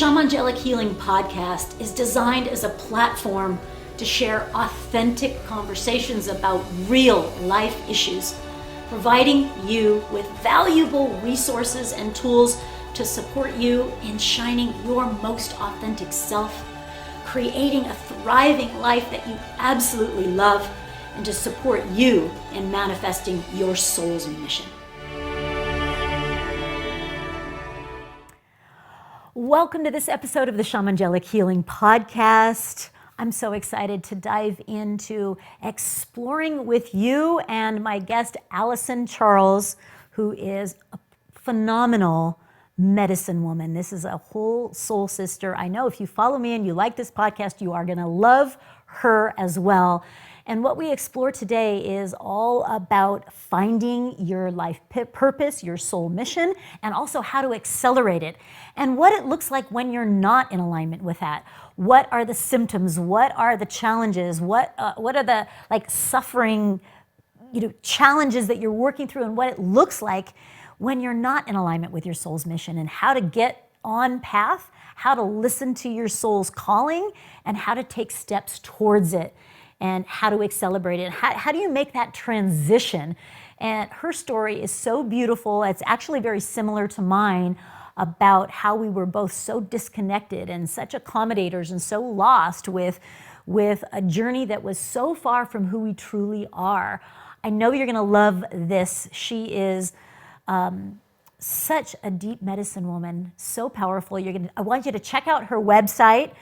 Shamangelic Healing podcast is designed as a platform to share authentic conversations about real life issues, providing you with valuable resources and tools to support you in shining your most authentic self, creating a thriving life that you absolutely love, and to support you in manifesting your soul's mission. Welcome to this episode of the Shamangelic Healing podcast. I'm so excited to dive into exploring with you and my guest, Alyson Charles, who is a phenomenal medicine woman. This is a whole soul sister. I know if you follow me and you like this podcast, you are going to love her as well. And what we explore today is all about finding your life purpose, your soul mission, and also how to accelerate it, and what it looks like when you're not in alignment with that. What are the symptoms? What are the challenges? What are the suffering, challenges that you're working through, and what it looks like when you're not in alignment with your soul's mission, and how to get on path, how to listen to your soul's calling, and how to take steps towards it, and how to accelerate it. How do you make that transition? And her story is so beautiful. It's actually very similar to mine, about how we were both so disconnected and such accommodators and so lost with a journey that was so far from who we truly are. I know you're gonna love this. She is such a deep medicine woman, so powerful. I want you to check out her website,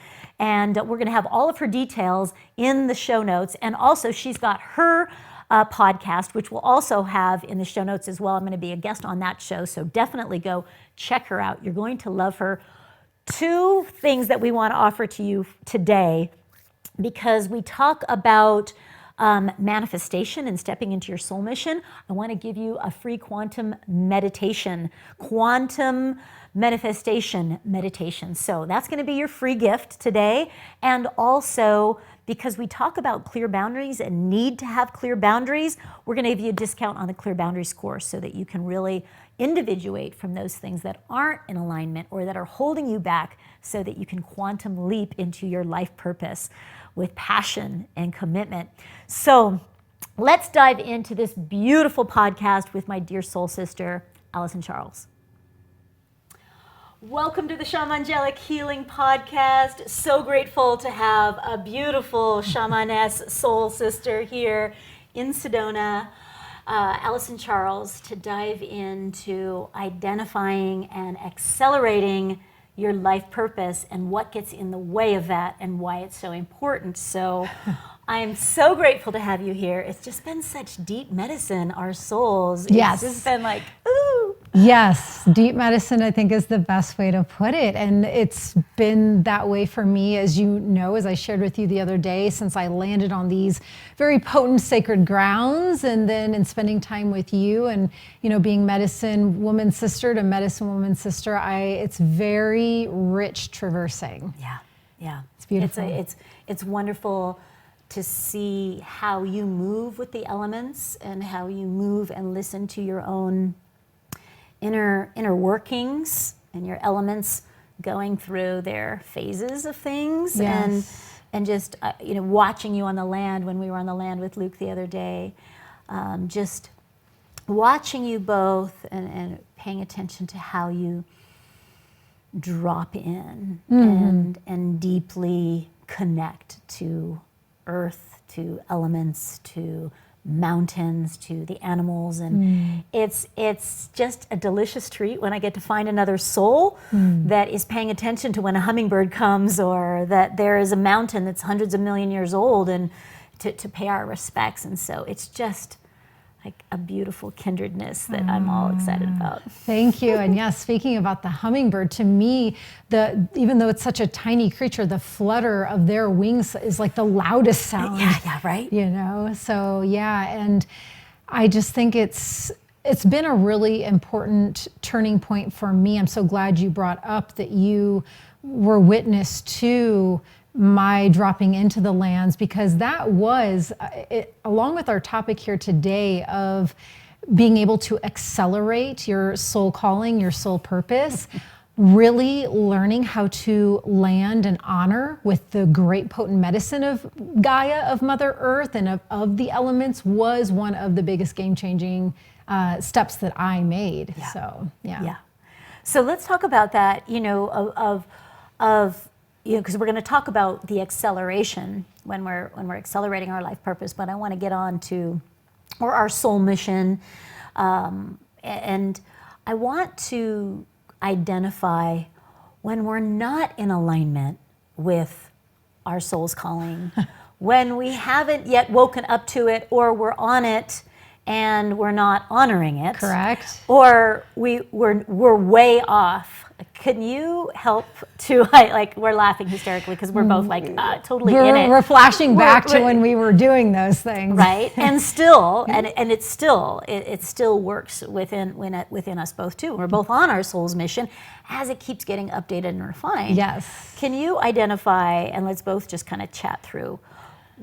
and we're going to have all of her details in the show notes. And also, she's got her podcast, which we'll also have in the show notes as well. I'm going to be a guest on that show, so definitely go check her out. You're going to love her. Two things that we want to offer to you today, because we talk about manifestation and stepping into your soul mission. I want to give you a free quantum meditation, quantum manifestation meditation. So that's going to be your free gift today. And also, because we talk about clear boundaries and need to have clear boundaries, we're going to give you a discount on the Clear Boundaries course so that you can really individuate from those things that aren't in alignment or that are holding you back, so that you can quantum leap into your life purpose with passion and commitment. So let's dive into this beautiful podcast with my dear soul sister, Alyson Charles. Welcome to the Shamangelic Healing podcast. So grateful to have a beautiful shamaness soul sister here in Sedona, Alyson Charles, to dive into identifying and accelerating your life purpose and what gets in the way of that and why it's so important. So I am so grateful to have you here. It's just been such deep medicine, our souls. Yes. It's just been like, ooh. Yes, deep medicine, I think, is the best way to put it. And it's been that way for me, as you know, as I shared with you the other day, since I landed on these very potent sacred grounds. And then in spending time with you and, being medicine woman sister to medicine woman sister, it's very rich traversing. Yeah. It's beautiful. It's wonderful to see how you move with the elements and how you move and listen to your own inner workings and your elements going through their phases of things. Yes. And just watching you on the land when we were on the land with Luke the other day, just watching you both and paying attention to how you drop in and deeply connect to earth, to elements, to mountains, to the animals. And it's just a delicious treat when I get to find another soul that is paying attention to when a hummingbird comes, or that there is a mountain that's hundreds of million years old, and to pay our respects. And so it's just like a beautiful kindredness that I'm all excited about. Thank you. And yes, speaking about the hummingbird, to me, even though it's such a tiny creature, the flutter of their wings is like the loudest sound. Yeah, right? So yeah, and I just think it's been a really important turning point for me. I'm so glad you brought up that you were witness to my dropping into the lands, because that was, along with our topic here today of being able to accelerate your soul calling, your soul purpose, really learning how to land and honor with the great potent medicine of Gaia, of Mother Earth, and of the elements was one of the biggest game-changing steps that I made. Yeah. So, yeah. Yeah. So let's talk about that, because we're going to talk about the acceleration when we're accelerating our life purpose, but I want to get on to our soul mission, and I want to identify when we're not in alignment with our soul's calling, when we haven't yet woken up to it, or we're on it and we're not honoring it. Correct. Or we're way off. Can you help to, we're laughing hysterically because we're both totally in it. We're flashing back to when we were doing those things. Right. And still, and it still works within us both too. We're both on our soul's mission as it keeps getting updated and refined. Yes. Can you identify, and let's both just kind of chat through,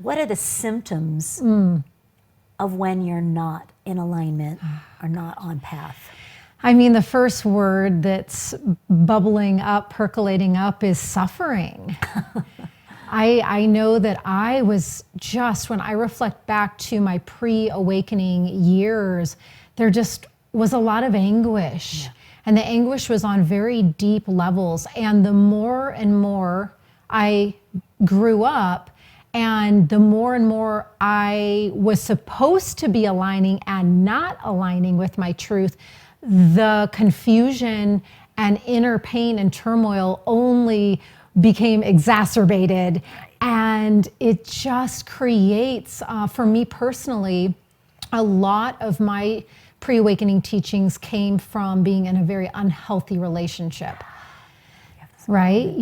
what are the symptoms of when you're not in alignment or not on path? I mean, the first word that's bubbling up, percolating up is suffering. I know that I was just, when I reflect back to my pre-awakening years, there just was a lot of anguish. Yeah. And the anguish was on very deep levels. And the more and more I grew up, and the more and more I was supposed to be aligning and not aligning with my truth, the confusion and inner pain and turmoil only became exacerbated. And it just creates, for me personally, a lot of my pre-awakening teachings came from being in a very unhealthy relationship. Right?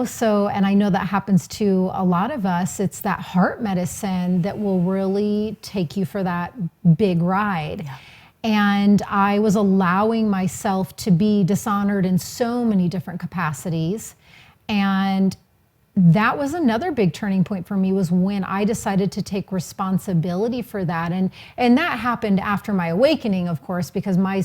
So, and I know that happens to a lot of us. It's that heart medicine that will really take you for that big ride. Yeah. And I was allowing myself to be dishonored in so many different capacities. And that was another big turning point for me, was when I decided to take responsibility for that. And that happened after my awakening, of course, because my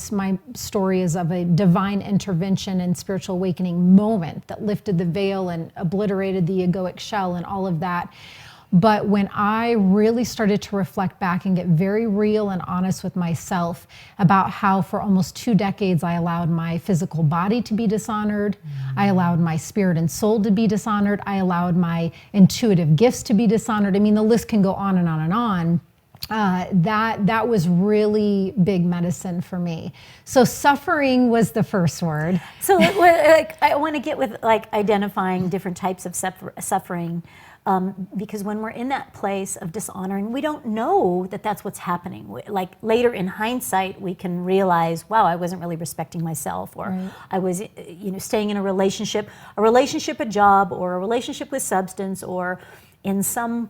story is of a divine intervention and spiritual awakening moment that lifted the veil and obliterated the egoic shell and all of that. But when I really started to reflect back and get very real and honest with myself about how for almost 2 decades I allowed my physical body to be dishonored, I allowed my spirit and soul to be dishonored, I allowed my intuitive gifts to be dishonored. I mean, the list can go on and on and on. That was really big medicine for me. So suffering was the first word. So I want to get with identifying different types of suffering. Because when we're in that place of dishonoring, we don't know that that's what's happening. Like later in hindsight, we can realize, wow, I wasn't really respecting myself, or right. I was, staying in a relationship, a job, or a relationship with substance, or in some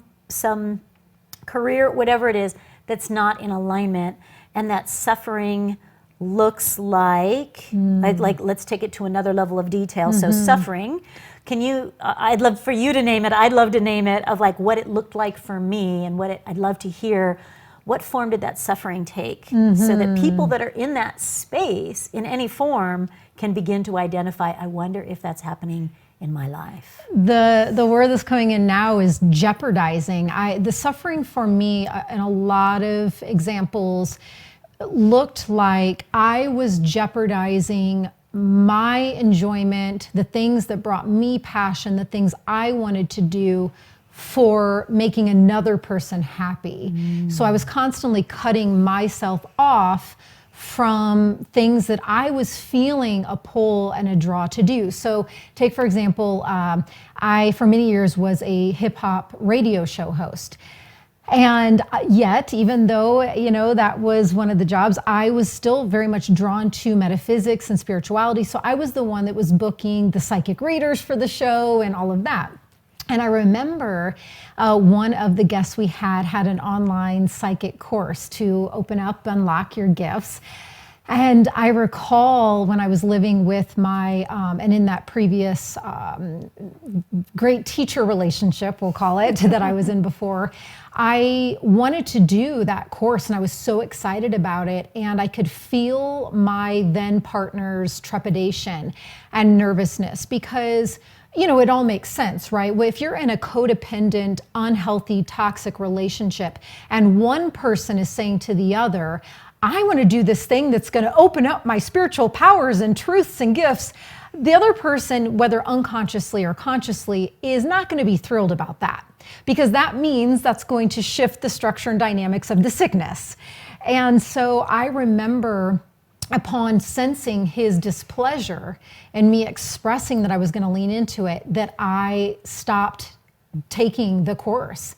career, whatever it is, that's not in alignment, and that suffering looks like let's take it to another level of detail. So suffering. Can you, I'd love for you to name it, I'd love to name it, of what it looked like for me, and I'd love to hear, what form did that suffering take? So that people that are in that space, in any form, can begin to identify, I wonder if that's happening in my life. The word that's coming in now is jeopardizing. The suffering for me, in a lot of examples, looked like I was jeopardizing my enjoyment, the things that brought me passion, the things I wanted to do for making another person happy. So I was constantly cutting myself off from things that I was feeling a pull and a draw to do. So take, for example, I, for many years, was a hip hop radio show host. And yet, even though, that was one of the jobs, I was still very much drawn to metaphysics and spirituality. So I was the one that was booking the psychic readers for the show and all of that. And I remember one of the guests we had an online psychic course to open up, unlock your gifts. And I recall when I was living with my, and in that previous great teacher relationship, we'll call it, that I was in before, I wanted to do that course and I was so excited about it. And I could feel my then partner's trepidation and nervousness because, you know, it all makes sense, right? Well, if you're in a codependent, unhealthy, toxic relationship and one person is saying to the other, I want to do this thing that's going to open up my spiritual powers and truths and gifts, the other person, whether unconsciously or consciously, is not going to be thrilled about that because that means that's going to shift the structure and dynamics of the sickness. And so I remember upon sensing his displeasure and me expressing that I was going to lean into it, that I stopped taking the course.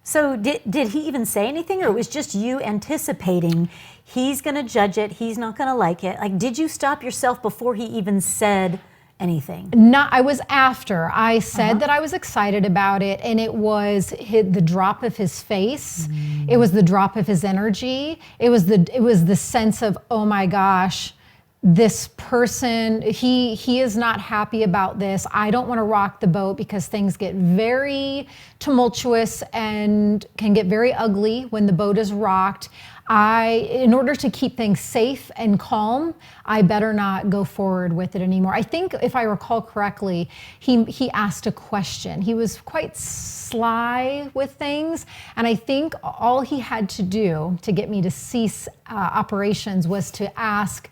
So did he even say anything, or it was just you anticipating he's going to judge it, he's not going to like it? Like, did you stop yourself before he even said anything? No, I was after. I said that I was excited about it, and it was the drop of his face. It was the drop of his energy. It was the sense of, oh my gosh, this person, he is not happy about this. I don't want to rock the boat because things get very tumultuous and can get very ugly when the boat is rocked. In order to keep things safe and calm, I better not go forward with it anymore. I think if I recall correctly, he asked a question. He was quite sly with things. And I think all he had to do to get me to cease operations was to ask,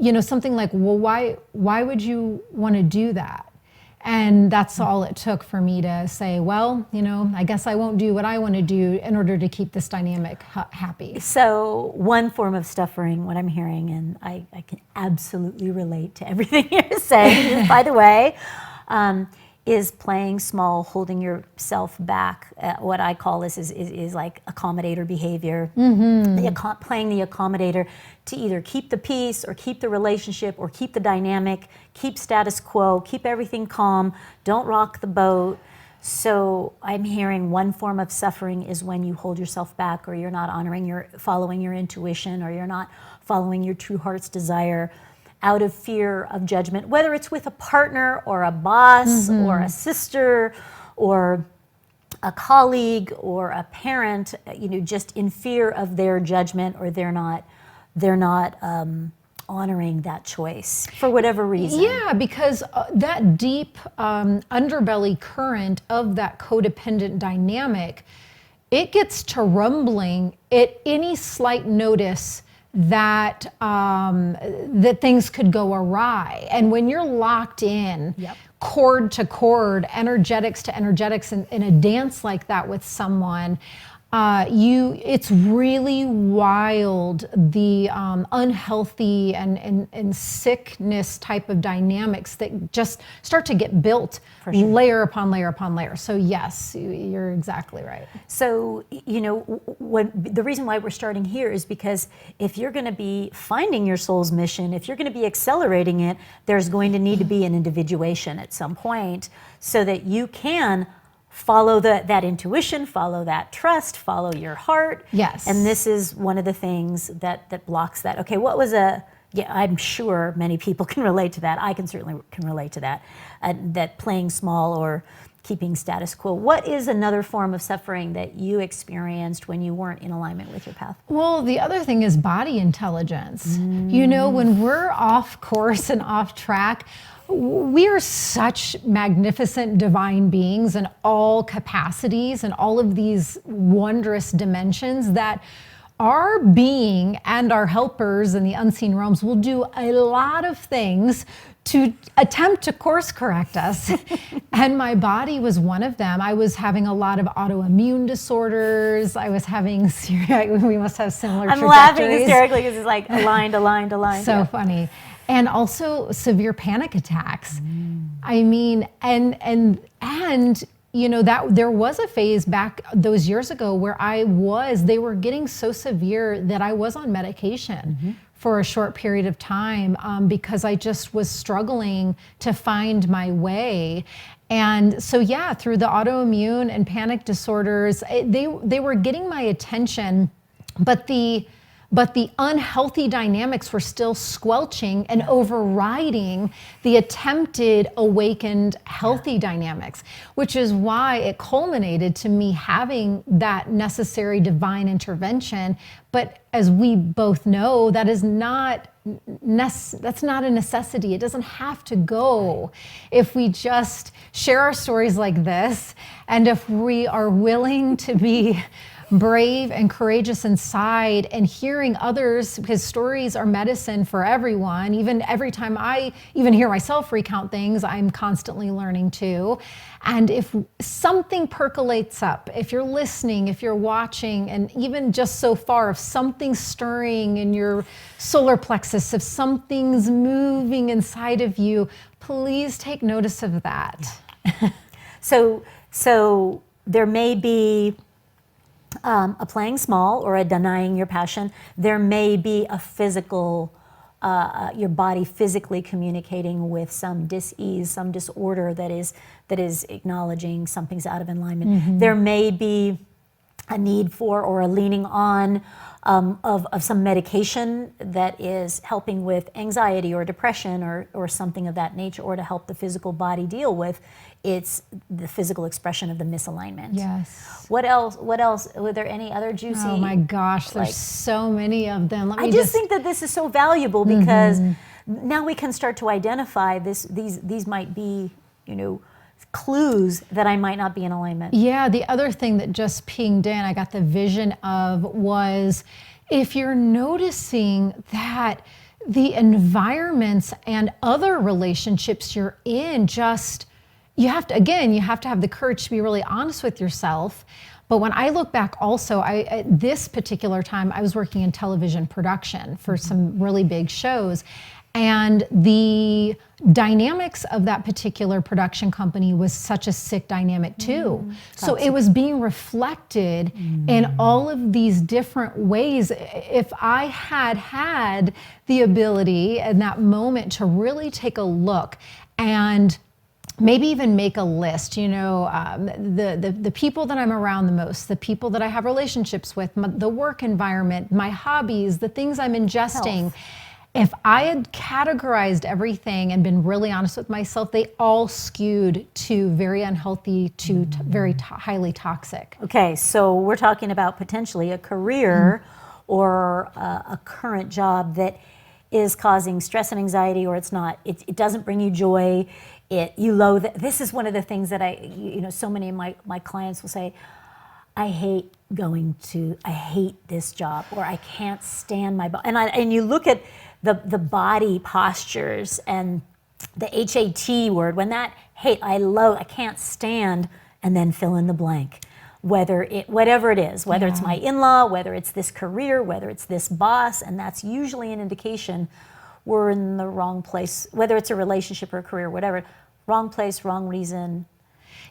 you know, something like, well, why would you want to do that? And that's all it took for me to say, well, you know, I guess I won't do what I want to do in order to keep this dynamic happy. So one form of suffering, what I'm hearing, and I can absolutely relate to everything you're saying, by the way, is playing small, holding yourself back. What I call this is like accommodator behavior. Playing the accommodator to either keep the peace or keep the relationship or keep the dynamic, keep status quo, keep everything calm, don't rock the boat. So I'm hearing one form of suffering is when you hold yourself back, or you're not following your intuition, or you're not following your true heart's desire, out of fear of judgment, whether it's with a partner or a boss or a sister or a colleague or a parent, you know, just in fear of their judgment, or they're not honoring that choice for whatever reason. Yeah, because that deep underbelly current of that codependent dynamic, it gets to rumbling at any slight notice that that things could go awry. And when you're locked in, cord to cord, energetics to energetics, in a dance like that with someone, it's really wild, the unhealthy and sickness type of dynamics that just start to get built layer upon layer upon layer. So yes, you're exactly right. So, you know, the reason why we're starting here is because if you're going to be finding your soul's mission, if you're going to be accelerating it, there's going to need to be an individuation at some point so that you can follow that intuition, follow that trust, follow your heart. Yes. And this is one of the things that blocks that. Okay, what was I'm sure many people can relate to that. I certainly can relate to that, that playing small or keeping status quo. What is another form of suffering that you experienced when you weren't in alignment with your path? Well, the other thing is body intelligence. You know, when we're off course and off track, we are such magnificent divine beings in all capacities and all of these wondrous dimensions that our being and our helpers in the unseen realms will do a lot of things to attempt to course correct us. And my body was one of them. I was having a lot of autoimmune disorders. I was having, we must have similar trajectories. I'm laughing hysterically because it's like aligned. So funny. And also severe panic attacks. I mean, and you know, that there was a phase back those years ago where they were getting so severe that I was on medication for a short period of time because I just was struggling to find my way. And so, yeah, through the autoimmune and panic disorders, they were getting my attention, but the but the unhealthy dynamics were still squelching and overriding the attempted awakened healthy dynamics, which is why it culminated to me having that necessary divine intervention. But as we both know, that is not that's not a necessity. It doesn't have to go. If we just share our stories like this, and if we are willing to be brave and courageous inside and hearing others, because stories are medicine for everyone. Even every time I even hear myself recount things, I'm constantly learning too. And if something percolates up, if you're listening, if you're watching, and even just so far, if something's stirring in your solar plexus, if something's moving inside of you, please take notice of that. So there may be a playing small or a denying your passion. There may be a physical, your body physically communicating with some dis-ease, some disorder that is acknowledging something's out of alignment. Mm-hmm. There may be a need for or a leaning on of some medication that is helping with anxiety or depression or something of that nature, or to help the physical body deal with it's the physical expression of the misalignment. Yes. What else? Were there any other juicy? Oh my gosh, there's so many of them. I just think that this is so valuable because now we can start to identify these might be, clues that I might not be in alignment. Yeah, the other thing that just pinged in, I got the vision of, was if you're noticing that the environments and other relationships you're in you have to have the courage to be really honest with yourself. But when I look back also, at this particular time, I was working in television production for some really big shows. And the dynamics of that particular production company was such a sick dynamic too. So it was being reflected in all of these different ways. If I had the ability in that moment to really take a look and maybe even make a list, the people that I'm around the most, the people that I have relationships with, the work environment, my hobbies, the things I'm ingesting. Health. If I had categorized everything and been really honest with myself, they all skewed to very unhealthy to very highly toxic. Okay, so we're talking about potentially a career or a current job that is causing stress and anxiety, or it's not. It doesn't bring you joy. You loathe it. This is one of the things that so many of my clients will say, I hate this job, or I can't stand my body. And you look at the body postures and the HAT word, when that hate, I can't stand, and then fill in the blank. Whatever it is, whether it's my in-law, whether it's this career, whether it's this boss, and that's usually an indication we're in the wrong place, whether it's a relationship or a career, whatever, wrong place, wrong reason.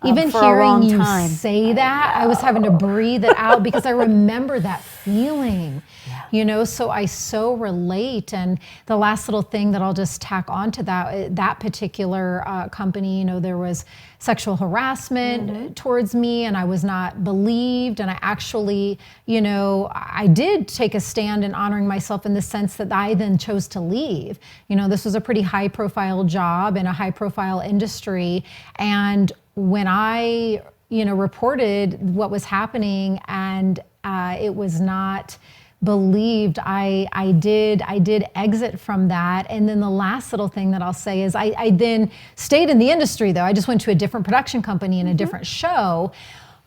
Even hearing you say that, I was having to breathe it out because I remember that feeling, so I so relate. And the last little thing that I'll just tack on to that particular company, there was sexual harassment towards me, and I was not believed. And I actually, I did take a stand in honoring myself in the sense that I then chose to leave. This was a pretty high profile job in a high profile industry. And when I, reported what was happening and it was not believed, I did exit from that. And then the last little thing that I'll say is I then stayed in the industry though. I just went to a different production company and a different show.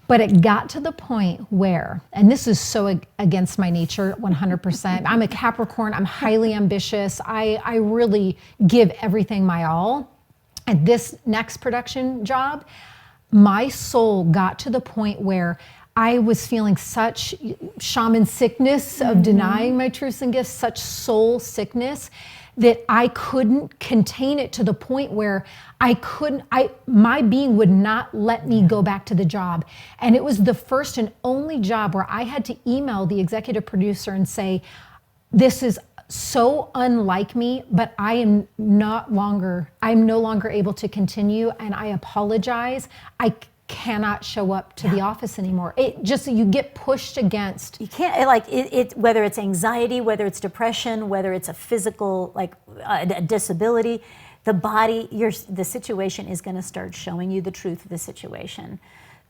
But it got to the point where, and this is so against my nature, 100%. I'm a Capricorn. I'm highly ambitious. I really give everything my all. At this next production job, my soul got to the point where I was feeling such shaman sickness of denying my truths and gifts, such soul sickness, that I couldn't contain it to the point where my being would not let me go back to the job. And it was the first and only job where I had to email the executive producer and say, this is so unlike me, but I'm no longer able to continue, and I apologize. cannot show up to the office anymore. It just, you get pushed against. You can't, like, whether it's anxiety, whether it's depression, whether it's a physical, like a disability, the body, the situation is going to start showing you the truth of the situation.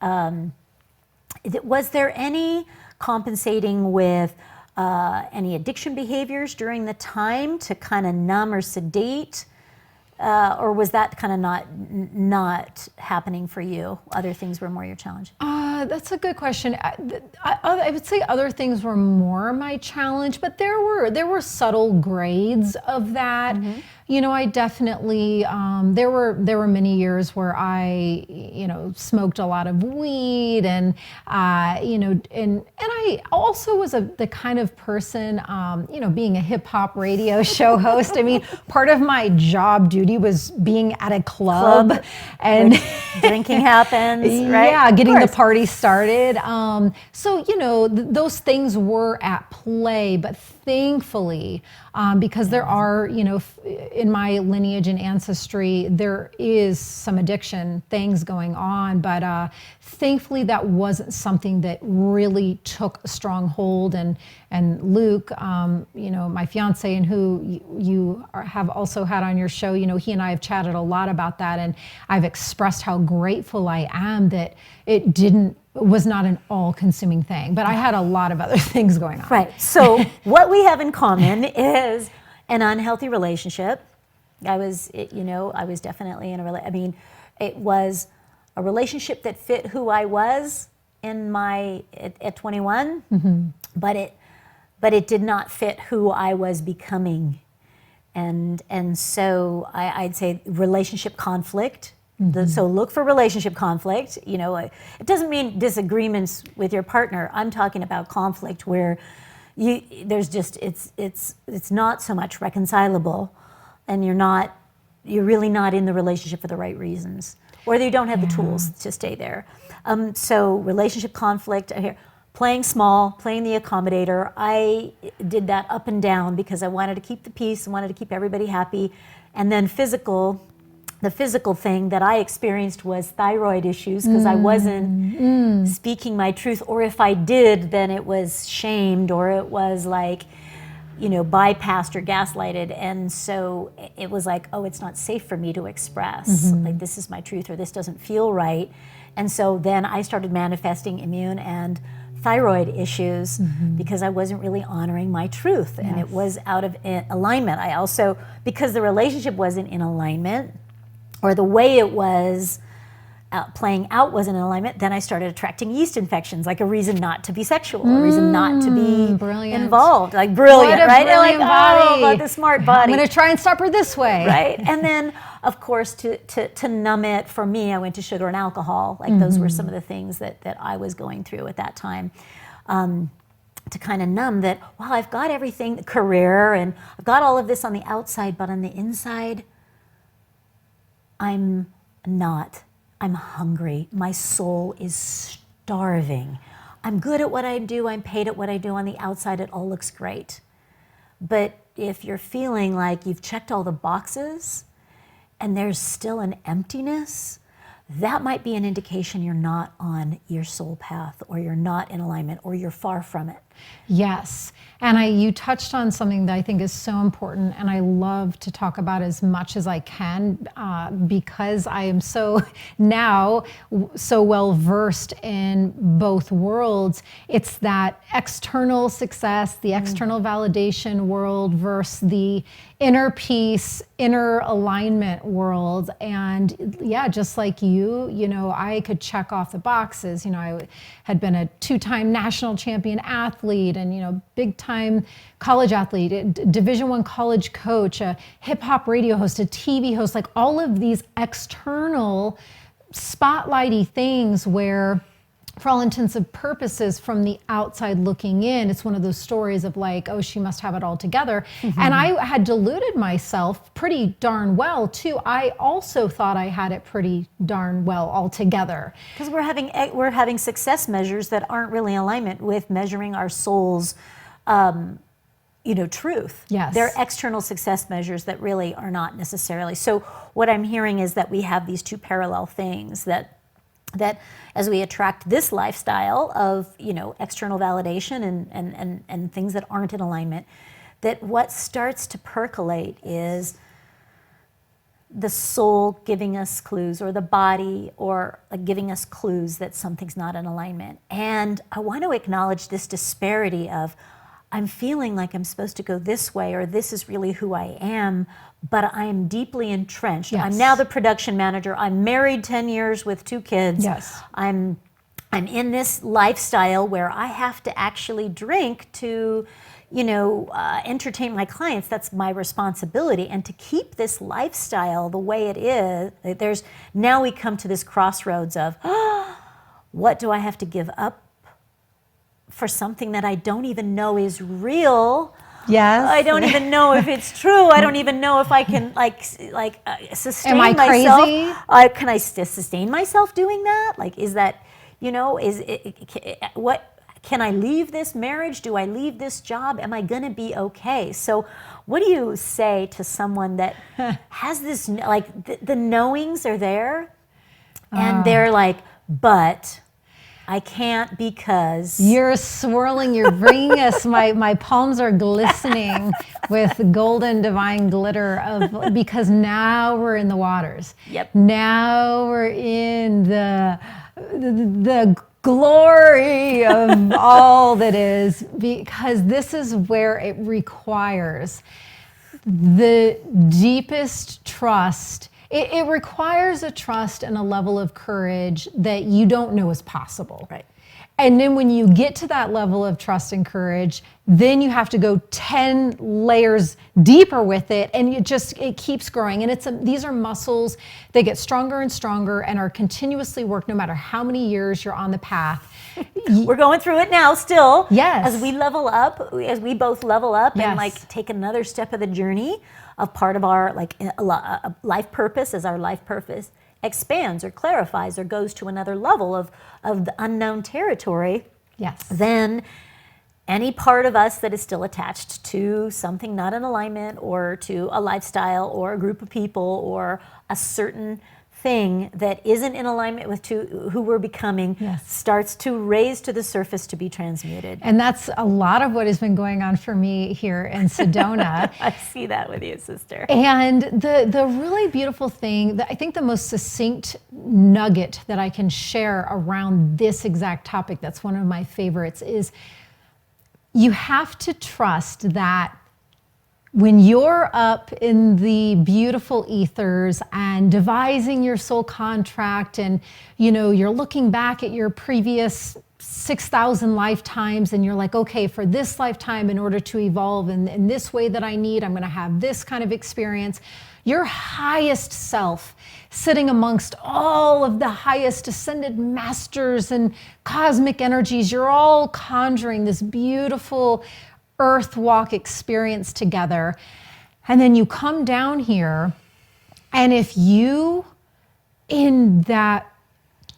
Was there any compensating with any addiction behaviors during the time to kind of numb or sedate? Or was that kind of not happening for you? Other things were more your challenge? That's a good question. I would say other things were more my challenge, but there were subtle grades of that. Mm-hmm. You know, I definitely, there were many years where I, smoked a lot of weed and, and I also was the kind of person, being a hip hop radio show host. I mean, part of my job duty was being at a club and drinking happens, right? Yeah, getting the party started. So, those things were at play, but thankfully, because there are, in my lineage and ancestry, there is some addiction things going on, but thankfully that wasn't something that really took a strong hold. And Luke, my fiance, and who you have also had on your show, he and I have chatted a lot about that, and I've expressed how grateful I am that it was not an all-consuming thing, but I had a lot of other things going on. Right. So what we have in common is an unhealthy relationship. I was definitely in it was a relationship that fit who I was at 21, mm-hmm. but it did not fit who I was becoming, and so I'd say relationship conflict. Mm-hmm. So look for relationship conflict. It doesn't mean disagreements with your partner. I'm talking about conflict where it's not so much reconcilable, and you're really not in the relationship for the right reasons, or you don't have the tools to stay there. So relationship conflict here. Playing small, playing the accommodator. I did that up and down because I wanted to keep the peace, I wanted to keep everybody happy, and then the physical thing that I experienced was thyroid issues because I wasn't speaking my truth, or if I did, then it was shamed, or it was like, bypassed or gaslighted. And so it was like, oh, it's not safe for me to express. Mm-hmm. Like, this is my truth, or this doesn't feel right. And so then I started manifesting immune and thyroid issues because I wasn't really honoring my truth, and it was out of alignment. I also, because the relationship wasn't in alignment, or the way it was playing out wasn't in alignment, then I started attracting yeast infections, like a reason not to be sexual, a reason not to be involved. Like, brilliant, right? Brilliant body. Oh, the smart body. I'm going to try and stop her this way. Right? And then, of course, to numb it, for me, I went to sugar and alcohol. Like, those were some of the things that I was going through at that time. To kind of numb that, well, I've got everything, career, and I've got all of this on the outside, but on the inside, I'm not. I'm hungry. My soul is starving. I'm good at what I do. I'm paid at what I do. On the outside, it all looks great. But if you're feeling like you've checked all the boxes and there's still an emptiness, that might be an indication you're not on your soul path, or you're not in alignment, or you're far from it. Yes. And you touched on something that I think is so important, and I love to talk about as much as I can because I am so well versed in both worlds. It's that external success, the external validation world versus the inner peace, inner alignment world. And yeah, just like you, I could check off the boxes. I had been a 2-time national champion athlete, and big time college athlete, Division I college coach, a hip hop radio host, a TV host, like all of these external spotlighty things where, for all intents and purposes, from the outside looking in, it's one of those stories of like, oh, she must have it all together. Mm-hmm. And I had deluded myself pretty darn well too. I also thought I had it pretty darn well all together. Because we're having success measures that aren't really in alignment with measuring our soul's truth. Yes. They're external success measures that really are not necessarily. So what I'm hearing is that we have these two parallel things, that that as we attract this lifestyle of, external validation and things that aren't in alignment, that what starts to percolate is the soul giving us clues, or the body, or giving us clues that something's not in alignment. And I want to acknowledge this disparity of, I'm feeling like I'm supposed to go this way, or this is really who I am, but I am deeply entrenched. Yes. I'm now the production manager. I'm married 10 years with 2 kids. Yes. I'm in this lifestyle where I have to actually drink to entertain my clients. That's my responsibility. And to keep this lifestyle the way it is, now we come to this crossroads of, what do I have to give up for something that I don't even know is real? Yes. I don't even know if it's true. I don't even know if I can sustain Am I myself. crazy? Can I sustain myself doing that? Is that, what? Can I leave this marriage? Do I leave this job? Am I going to be okay? So what do you say to someone that has this, the knowings are there, and they're like, but I can't because... You're swirling, you're bringing us, my palms are glistening with golden divine glitter because now we're in the waters. Yep. Now we're in the glory of all that is, because this is where it requires the deepest trust. It requires a trust and a level of courage that you don't know is possible. Right. And then when you get to that level of trust and courage, then you have to go 10 layers deeper with it, and it keeps growing. And these are muscles, they get stronger and stronger and are continuously worked no matter how many years you're on the path. We're going through it now still. Yes. As we level up, as we both level up, Yes. and take another step of the journey of part of our life purpose, as our life purpose expands or clarifies or goes to another level of the unknown territory. Yes. Then any part of us that is still attached to something not in alignment, or to a lifestyle or a group of people or a certain thing that isn't in alignment with who we're becoming, Yes. starts to raise to the surface to be transmuted. And that's a lot of what has been going on for me here in Sedona. I see that with you, sister. And the really beautiful thing, I think the most succinct nugget that I can share around this exact topic, that's one of my favorites, is you have to trust that when you're up in the beautiful ethers and devising your soul contract, and you're looking back at your previous 6,000 lifetimes, and you're like, okay, for this lifetime, in order to evolve in this way that I need, I'm going to have this kind of experience. Your highest self, sitting amongst all of the highest ascended masters and cosmic energies, you're all conjuring this beautiful earth walk experience together. And then you come down here, and if you, in that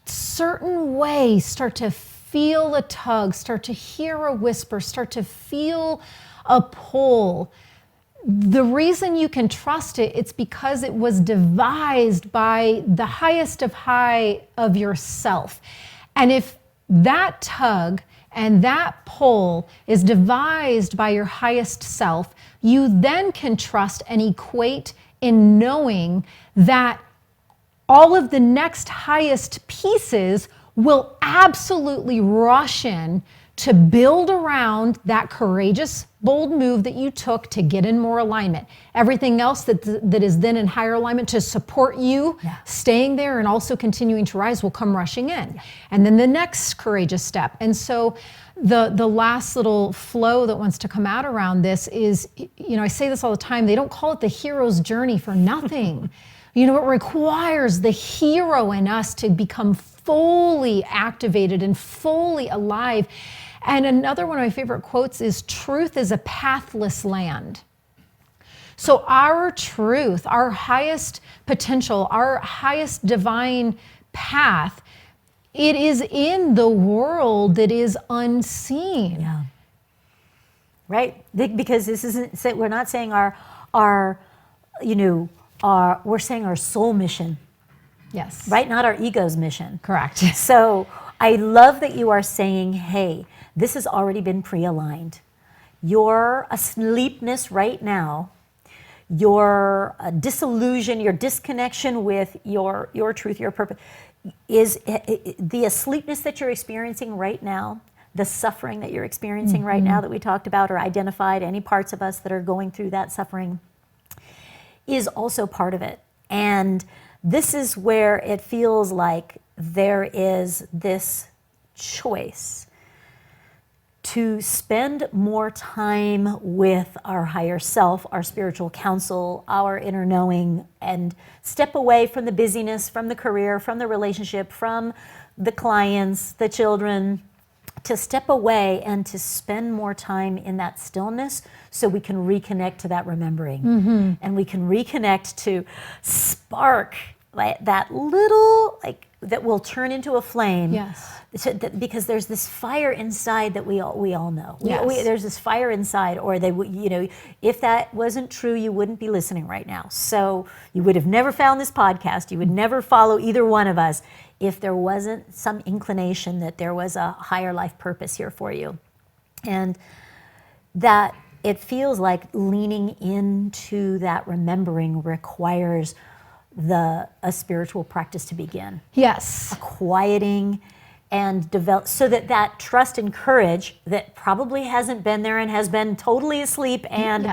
certain way, start to feel a tug, start to hear a whisper, start to feel a pull, the reason you can trust it, it's because it was devised by the highest of high of yourself. And if that tug and that pull is devised by your highest self, you then can trust and equate in knowing that all of the next highest pieces will absolutely rush in to build around that courageous, bold move that you took to get in more alignment. Everything else that is then in higher alignment to support you staying there and also continuing to rise will come rushing in. Yeah. And then the next courageous step. And so the last little flow that wants to come out around this is, I say this all the time, they don't call it the hero's journey for nothing. It requires the hero in us to become fully activated and fully alive. And another one of my favorite quotes is, truth is a pathless land. So our truth, our highest potential, our highest divine path, it is in the world that is unseen. Yeah. Right? Because this isn't, we're not saying we're saying our soul mission. Yes. right? Not our ego's mission. Correct. So I love that you are saying, hey, this has already been pre-aligned. Your asleepness right now, your disillusion, your disconnection with your truth, your purpose, is the asleepness that you're experiencing right now, the suffering that you're experiencing right now that we talked about or identified, any parts of us that are going through that suffering, is also part of it. And this is where it feels like there is this choice to spend more time with our higher self, our spiritual counsel, our inner knowing, and step away from the busyness, from the career, from the relationship, from the clients, the children, to step away and to spend more time in that stillness so we can reconnect to that remembering. And we can reconnect to spark that little, that will turn into a flame. Yes. Because there's this fire inside that we all know. Yes. There's this fire inside, or if that wasn't true, you wouldn't be listening right now. So you would have never found this podcast. You would never follow either one of us if there wasn't some inclination that there was a higher life purpose here for you. And that it feels like leaning into that remembering requires a spiritual practice to begin. Yes. A quieting and develop, so that trust and courage that probably hasn't been there and has been totally asleep and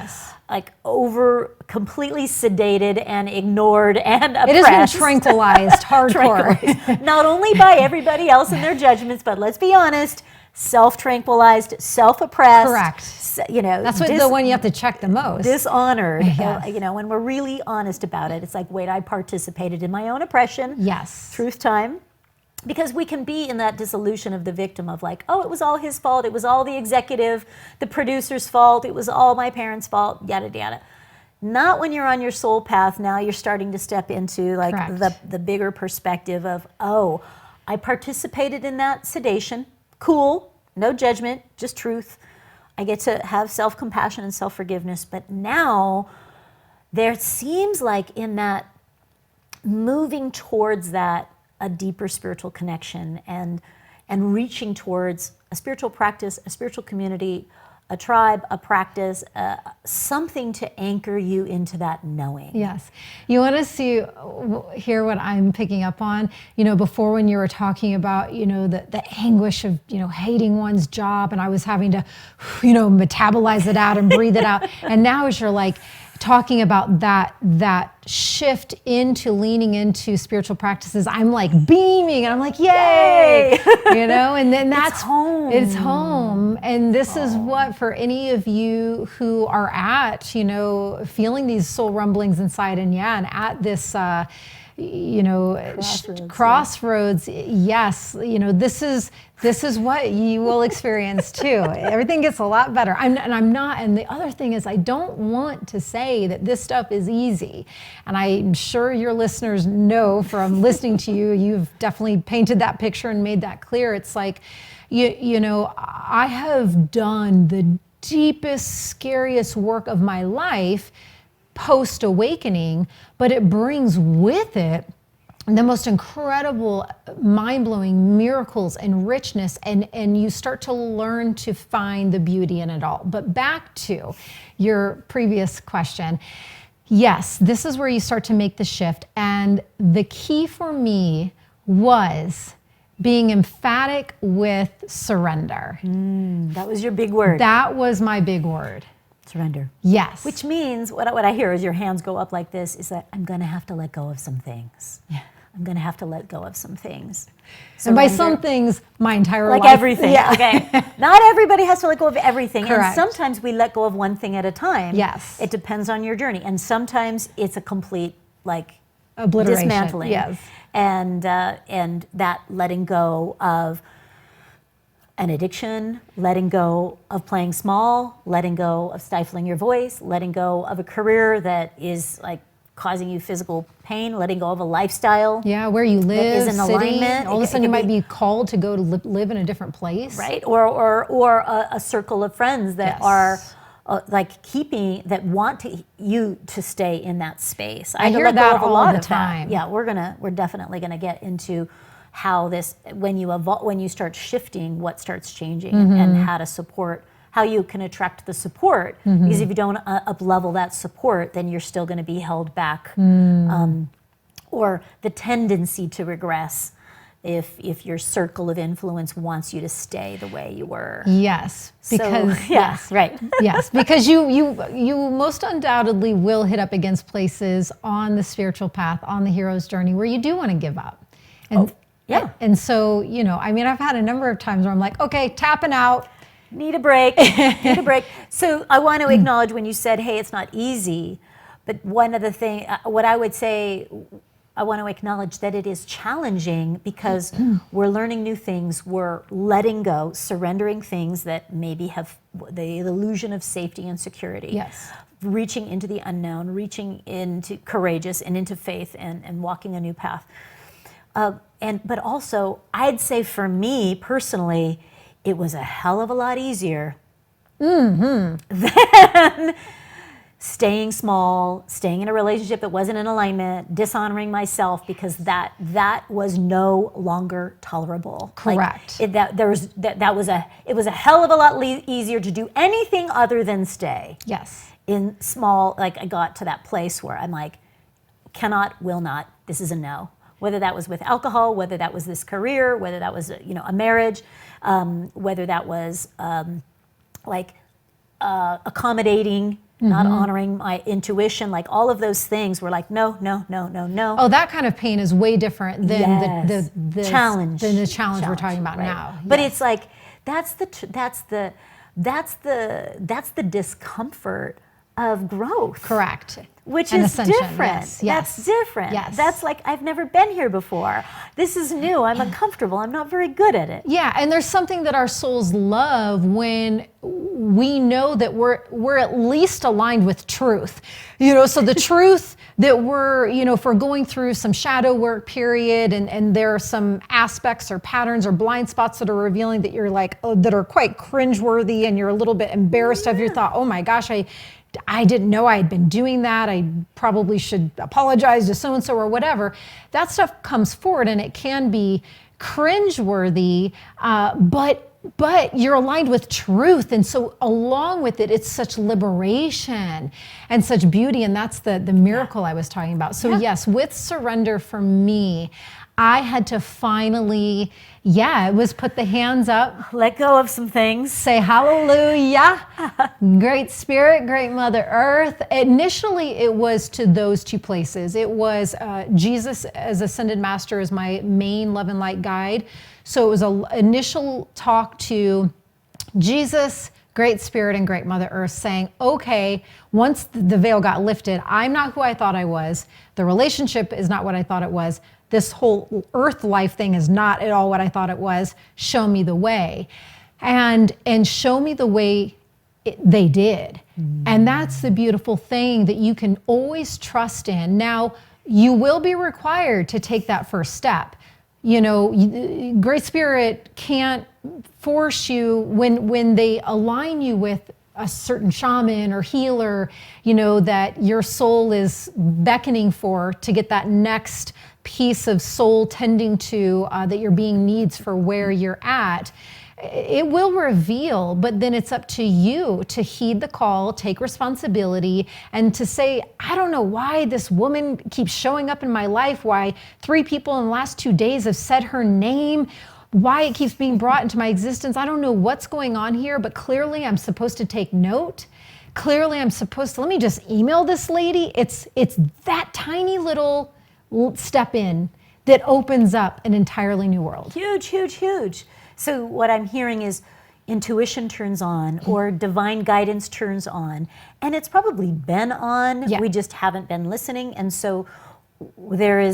completely sedated and ignored and oppressed. It has been tranquilized hardcore. Not only by everybody else and their judgments, but let's be honest, self-tranquilized, self-oppressed. Correct. That's what the one you have to check the most. Dishonored. Yes. When we're really honest about it, it's like, wait, I participated in my own oppression. Yes. Truth time. Because we can be in that dissolution of the victim of like, oh, it was all his fault. It was all the executive, the producer's fault. It was all my parents' fault, yada, yada. Not when you're on your soul path. Now you're starting to step into like the bigger perspective of, oh, I participated in that sedation. Cool. No judgment, just truth. I get to have self-compassion and self-forgiveness. But now there seems like in that moving towards that, a deeper spiritual connection and reaching towards a spiritual practice, a spiritual community, a tribe, a practice, something to anchor you into that knowing. Yes. You want to hear what I'm picking up on? Before when you were talking about, the anguish of, hating one's job, and I was having to, metabolize it out and breathe it out. And now as you're like talking about that shift into leaning into spiritual practices, I'm like beaming and I'm like, yay! And then that's home. It's home. And this is what, for any of you who are at, feeling these soul rumblings inside and at this, crossroads. Yes. This is what you will experience too. Everything gets a lot better. And the other thing is, I don't want to say that this stuff is easy. And I'm sure your listeners know from listening to you, you've definitely painted that picture and made that clear. It's like, I have done the deepest, scariest work of my life post-awakening, but it brings with it the most incredible, mind-blowing miracles and richness, and you start to learn to find the beauty in it all. But back to your previous question, yes, this is where you start to make the shift, and the key for me was being emphatic with surrender. That was your big word. That was my big word. Surrender. Yes. Which means, what I hear is your hands go up like this, is that I'm going to have to let go of some things. Yeah. I'm going to have to let go of some things. Surrender. And by some things, my entire life. Like everything. Yeah. Okay. Not everybody has to let go of everything. Correct. And sometimes we let go of one thing at a time. Yes. It depends on your journey. And sometimes it's a complete, obliteration. Dismantling. Yes. And that letting go of an addiction, letting go of playing small, letting go of stifling your voice, letting go of a career that is causing you physical pain, letting go of a lifestyle. Yeah, where you live, that is in alignment. All of a sudden you might be called to go to live in a different place. Right, or a circle of friends that are that want you to stay in that space. I hear let go that of a all lot the of time. that. Yeah, we're definitely gonna get into how this, when you start shifting, what starts changing, and how to support, how you can attract the support. Because if you don't up level that support, then you're still going to be held back, or the tendency to regress if your circle of influence wants you to stay the way you were. Yes, because yes, right. yes, because you most undoubtedly will hit up against places on the spiritual path, on the hero's journey, where you do want to give up. And yeah. And so, I mean, I've had a number of times where I'm like, okay, tapping out. Need a break. Need a break. So I want to acknowledge when you said, hey, it's not easy. But one of the things, what I would say, I want to acknowledge that it is challenging because we're learning new things. We're letting go, surrendering things that maybe have the illusion of safety and security. Yes. Reaching into the unknown, reaching into courageous and into faith and walking a new path. But also, I'd say for me personally, it was a hell of a lot easier than staying small, staying in a relationship that wasn't in alignment, dishonoring myself, because that was no longer tolerable. Correct. It was a hell of a lot easier to do anything other than stay. Yes. In small, I got to that place where I'm like, cannot, will not, this is a no. Whether that was with alcohol, whether that was this career, whether that was a marriage, whether that was accommodating, not honoring my intuition, all of those things were like, no. Oh, that kind of pain is way different than the challenge. Than the challenge we're talking about now. But it's like that's the discomfort of growth. Correct. Which An is ascension, different. yes, yes. That's different. Yes. That's like, I've never been here before. This is new. I'm uncomfortable. I'm not very good at it. Yeah, and there's something that our souls love when we know that we're at least aligned with truth. So the truth that we're, if we're going through some shadow work period and there are some aspects or patterns or blind spots that are revealing that you're like, that are quite cringeworthy, and you're a little bit embarrassed of your thought, oh my gosh, I didn't know I had been doing that. I probably should apologize to so-and-so or whatever. That stuff comes forward and it can be cringeworthy, but you're aligned with truth. And so along with it, it's such liberation and such beauty. And that's the miracle I was talking about. So yes, with surrender for me, I had to finally, it was put the hands up. Let go of some things. Say hallelujah. Great Spirit, Great Mother Earth. Initially, it was to those two places. It was Jesus as Ascended Master as my main love and light guide. So it was an initial talk to Jesus, Great Spirit, and Great Mother Earth, saying, okay, once the veil got lifted, I'm not who I thought I was. The relationship is not what I thought it was. This whole earth life thing is not at all what I thought it was. Show me the way. And show me the way they did. And that's the beautiful thing that you can always trust in. Now, you will be required to take that first step. Great Spirit can't force you when they align you with a certain shaman or healer, that your soul is beckoning for to get that next piece of soul tending to that your being needs for where you're at. It will reveal, but then it's up to you to heed the call, take responsibility, and to say, I don't know why this woman keeps showing up in my life, why 3 people in the last 2 days have said her name, why it keeps being brought into my existence. I don't know what's going on here, but clearly I'm supposed to take note. Clearly I'm supposed to, let me just email this lady. It's that tiny little step in that opens up an entirely new world. Huge, huge, huge. So what I'm hearing is intuition turns on or divine guidance turns on, and it's probably been on. We just haven't been listening. And so there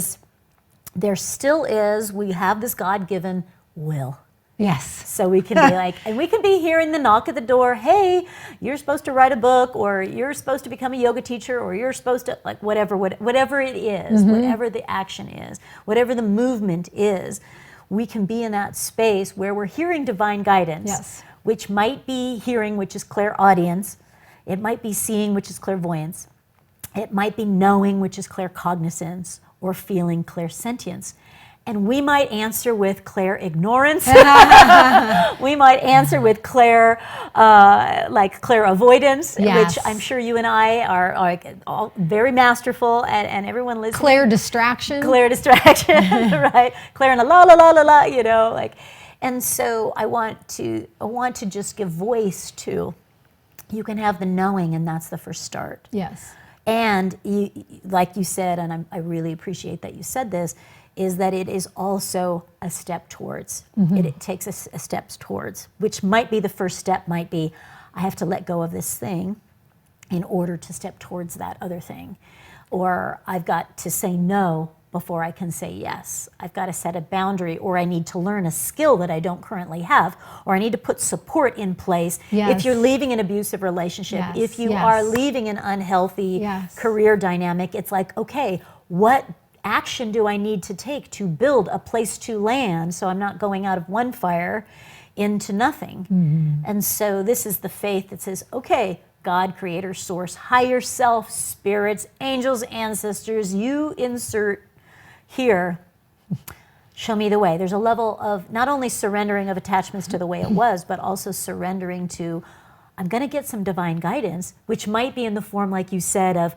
still is, we have this God-given will. Yes. So we can be like, and we can be hearing the knock at the door, hey, you're supposed to write a book, or you're supposed to become a yoga teacher, or you're supposed to, whatever it is, whatever the action is, whatever the movement is, we can be in that space where we're hearing divine guidance, which might be hearing, which is clairaudience, It might be seeing, which is clairvoyance. It might be knowing, which is claircognizance, or feeling, clairsentience. And we might answer with clairignorance. We might answer with clairavoidance, Yes. which I'm sure you and I are all very masterful, and everyone listening. Clair distraction. Clair distraction, right? Clair and a la la la la la, you know, like. And so I want to just give voice to. You can have the knowing, and that's the first start. Yes. And you, like you said, and I really appreciate that you said this, is that it is also a step towards. It takes a steps towards, which might be the first step, might be, I have to let go of this thing in order to step towards that other thing. Or I've got to say no before I can say yes. I've got to set a boundary, or I need to learn a skill that I don't currently have, or I need to put support in place. Yes. If you're leaving an abusive relationship, Yes. if you Yes. are leaving an unhealthy Yes. career dynamic, it's like, okay, what action do I need to take to build a place to land so I'm not going out of one fire into nothing? And so this is the faith that says, okay, God, creator, source, higher self, spirits, angels, ancestors, you insert here, show me the way. There's a level of not only surrendering of attachments to the way it was, but also surrendering to, I'm going to get some divine guidance, which might be in the form, like you said, of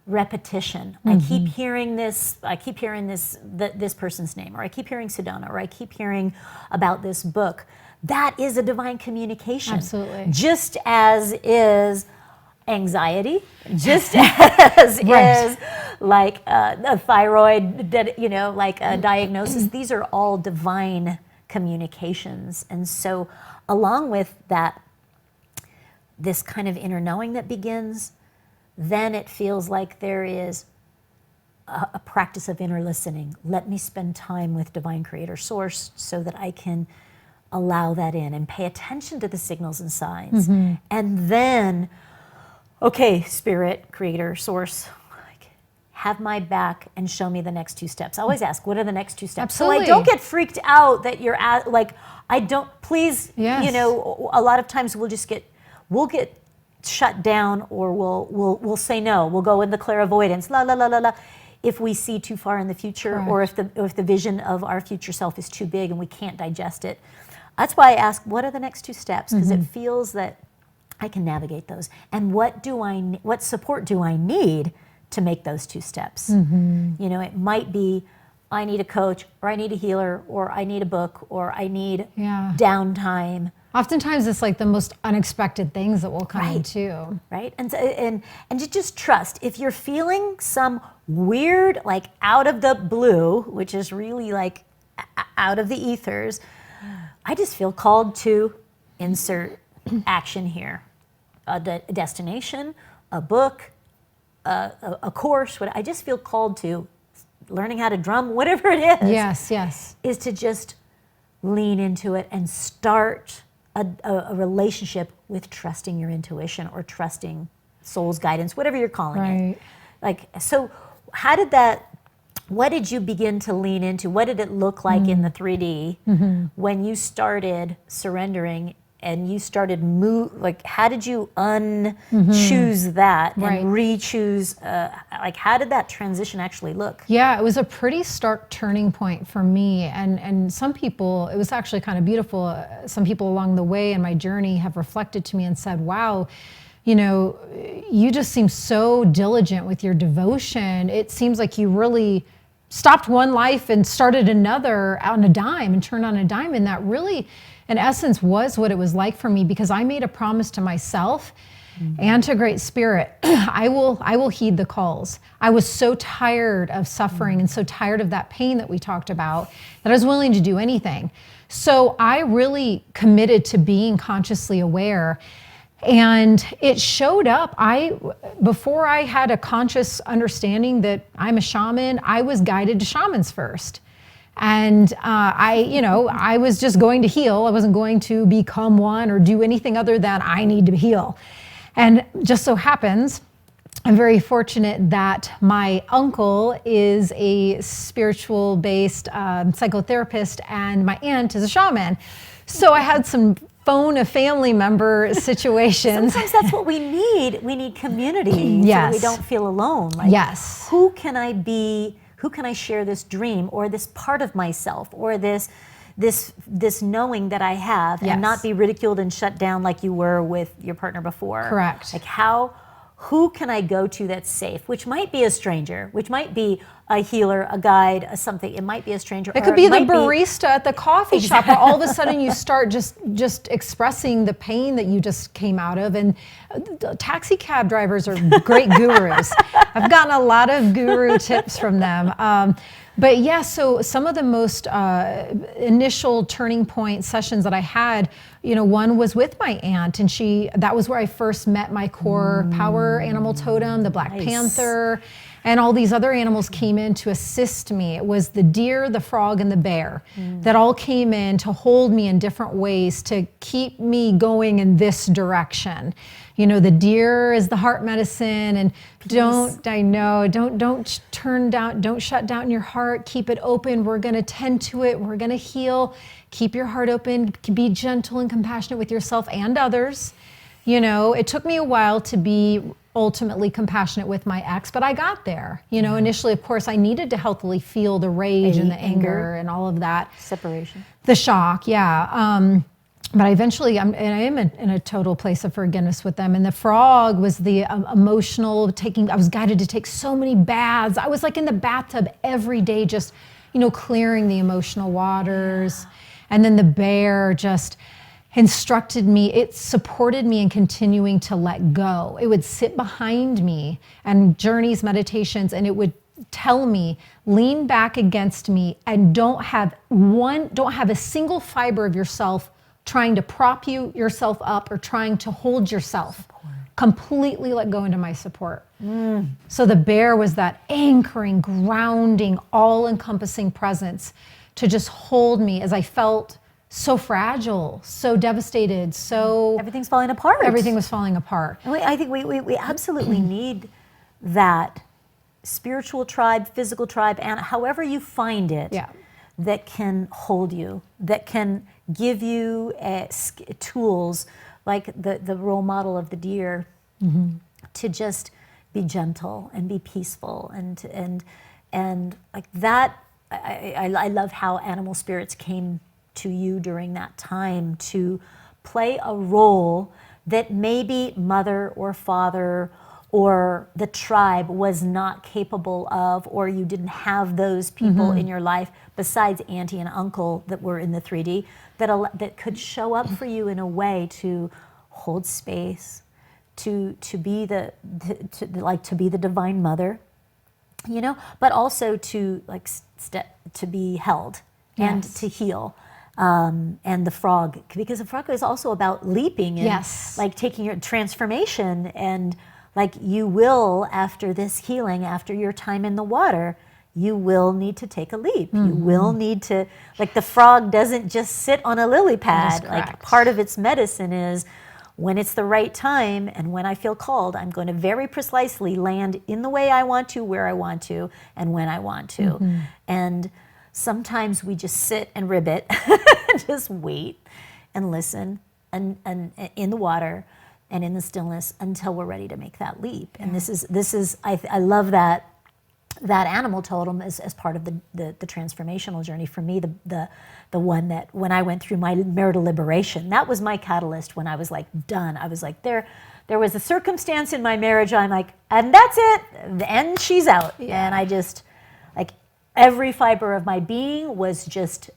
repetition. I keep hearing this person's name, or I keep hearing Sedona, or I keep hearing about this book. That is a divine communication. Absolutely. Just as is anxiety, just as is like a thyroid, diagnosis. These are all divine communications. And so along with that, this kind of inner knowing that begins, then it feels like there is a practice of inner listening. Let me spend time with divine creator source so that I can allow that in and pay attention to the signals and signs. And then, okay, spirit, creator, source, have my back and show me the next two steps. I always ask, what are the next two steps? Absolutely. So I don't get freaked out that you're at, please, Yes. a lot of times we'll get shut down, or we'll say no. We'll go in the clairavoidance, la la la la la, if we see too far in the future, Correct. or if the vision of our future self is too big and we can't digest it. That's why I ask, what are the next two steps? Because it feels that I can navigate those. And what support do I need to make those two steps? It might be, I need a coach, or I need a healer, or I need a book, or I need downtime. Oftentimes it's like the most unexpected things that will come in Right. too. Right? And to just trust, if you're feeling some weird, like out of the blue, which is really like out of the ethers, I just feel called to insert action here. A destination, a book, a course, I just feel called to learning how to drum, whatever it is. Yes. Is to just lean into it and start a relationship with trusting your intuition, or trusting soul's guidance, whatever you're calling it. So what did you begin to lean into? What did it look like in the 3D when you started surrendering and you started how did you unchoose that and re-choose, how did that transition actually look? Yeah, it was a pretty stark turning point for me. And some people, it was actually kind of beautiful. Some people along the way in my journey have reflected to me and said, wow, you just seem so diligent with your devotion. It seems like you really stopped one life and started another on a dime and turned on a dime. And that really, in essence, was what it was like for me, because I made a promise to myself and to Great Spirit. I will heed the calls. I was so tired of suffering and so tired of that pain that we talked about that I was willing to do anything. So I really committed to being consciously aware. And it showed up. Before I had a conscious understanding that I'm a shaman, I was guided to shamans first. And I was just going to heal. I wasn't going to become one or do anything other than I need to heal. And just so happens, I'm very fortunate that my uncle is a spiritual-based psychotherapist, and my aunt is a shaman. So I had some phone a family member situations. Sometimes that's what we need. We need community so that we don't feel alone. Like, yes. Who can I be? Who can I share this dream or this part of myself or this knowing that I have and not be ridiculed and shut down like you were with your partner before? Correct. Like who can I go to that's safe? Which might be a stranger, which might be a healer, a guide, something. It might be a stranger. It could be the barista at the coffee shop, where all of a sudden you start just expressing the pain that you just came out of. And taxi cab drivers are great gurus. I've gotten a lot of guru tips from them. But yeah, so some of the most initial turning point sessions that I had, one was with my aunt, and that was where I first met my core power animal totem, the Black Panther, and all these other animals came in to assist me. It was the deer, the frog, and the bear that all came in to hold me in different ways to keep me going in this direction. The deer is the heart medicine, and don't shut down your heart. Keep it open. We're going to tend to it. We're going to heal. Keep your heart open. Be gentle and compassionate with yourself and others. It took me a while to be ultimately compassionate with my ex, but I got there. Initially, of course, I needed to healthily feel the rage and the anger and all of that. Separation. The shock, yeah. But eventually, I am in a total place of forgiveness with them. And the frog was the emotional I was guided to take so many baths. I was like in the bathtub every day, just, clearing the emotional waters. Yeah. And then the bear just instructed me, it supported me in continuing to let go. It would sit behind me and journeys, meditations, and it would tell me, lean back against me and don't have a single fiber of yourself trying to prop yourself up or trying to hold yourself. Support. Completely let go into my support. So the bear was that anchoring, grounding, all-encompassing presence to just hold me as I felt so fragile, so devastated, so... Everything's falling apart. Everything was falling apart. And I think we absolutely need that spiritual tribe, physical tribe, and however you find it, that can hold you, that can give you tools like the role model of the deer to just be gentle and be peaceful and like that. I love how animal spirits came to you during that time to play a role that maybe mother or father or the tribe was not capable of, or you didn't have those people in your life besides auntie and uncle that were in the 3D that could show up for you in a way to hold space, to be the divine mother, but also to to be held and to heal. And the frog, because the frog is also about leaping and like taking your transformation, and like you will, after this healing, after your time in the water, you will need to take a leap. You will need to, like the frog doesn't just sit on a lily pad. Like part of its medicine is when it's the right time and when I feel called, I'm going to very precisely land in the way I want to, where I want to, and when I want to. And sometimes we just sit and ribbit and just wait and listen and in the water and in the stillness until we're ready to make that leap. And this is I love that animal totem as part of the transformational journey for me, the one that when I went through my marital liberation, that was my catalyst. When I was like done, I was like there was a circumstance in my marriage, I'm like, and that's it, and she's out. And I just like every fiber of my being was just,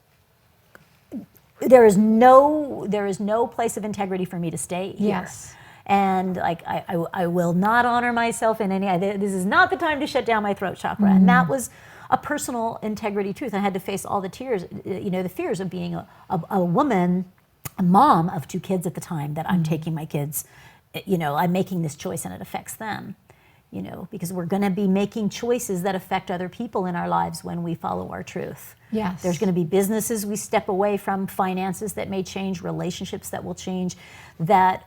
there is no place of integrity for me to stay here. And like I will not honor myself in any. This is not the time to shut down my throat chakra. And that was a personal integrity truth. I had to face all the tears, the fears of being a woman, a mom of 2 kids at the time. That I'm taking my kids, I'm making this choice and it affects them. Because we're going to be making choices that affect other people in our lives when we follow our truth. There's going to be businesses we step away from, finances that may change, relationships that will change, that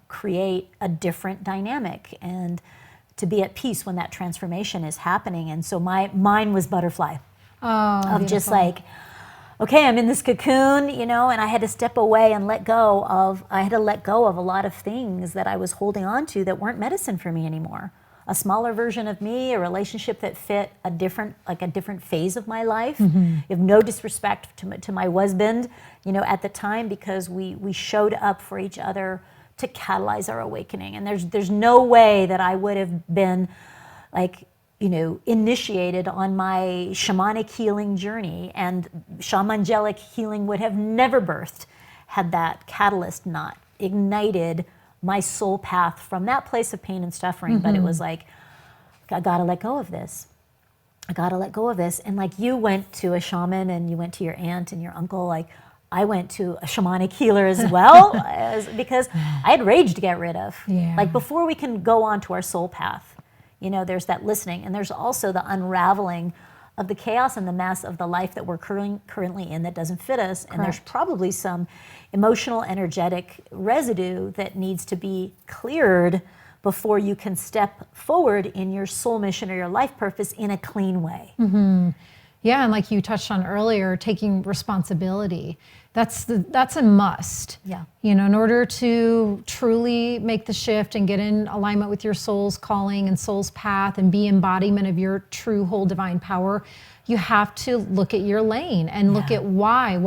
create a different dynamic, and to be at peace when that transformation is happening. And so mine was butterfly, of beautiful. Just like, okay, I'm in this cocoon, and I had to step away and I had to let go of a lot of things that I was holding on to that weren't medicine for me anymore. A smaller version of me, a relationship that fit a different phase of my life. You have no disrespect to my husband, at the time, because we showed up for each other to catalyze our awakening. And there's no way that I would have been initiated on my shamanic healing journey, and Shamangelic Healing would have never birthed had that catalyst not ignited my soul path from that place of pain and suffering. But it was like, I gotta let go of this. I gotta let go of this. And like you went to a shaman and you went to your aunt and your uncle, like I went to a shamanic healer as well, because I had rage to get rid of. Yeah. Like before we can go on to our soul path, there's that listening, and there's also the unraveling of the chaos and the mess of the life that we're currently in that doesn't fit us. Correct. And there's probably some emotional, energetic residue that needs to be cleared before you can step forward in your soul mission or your life purpose in a clean way. Yeah, and like you touched on earlier, taking responsibility. That's a must. Yeah. In order to truly make the shift and get in alignment with your soul's calling and soul's path and be embodiment of your true whole divine power, you have to look at your lane and look at why.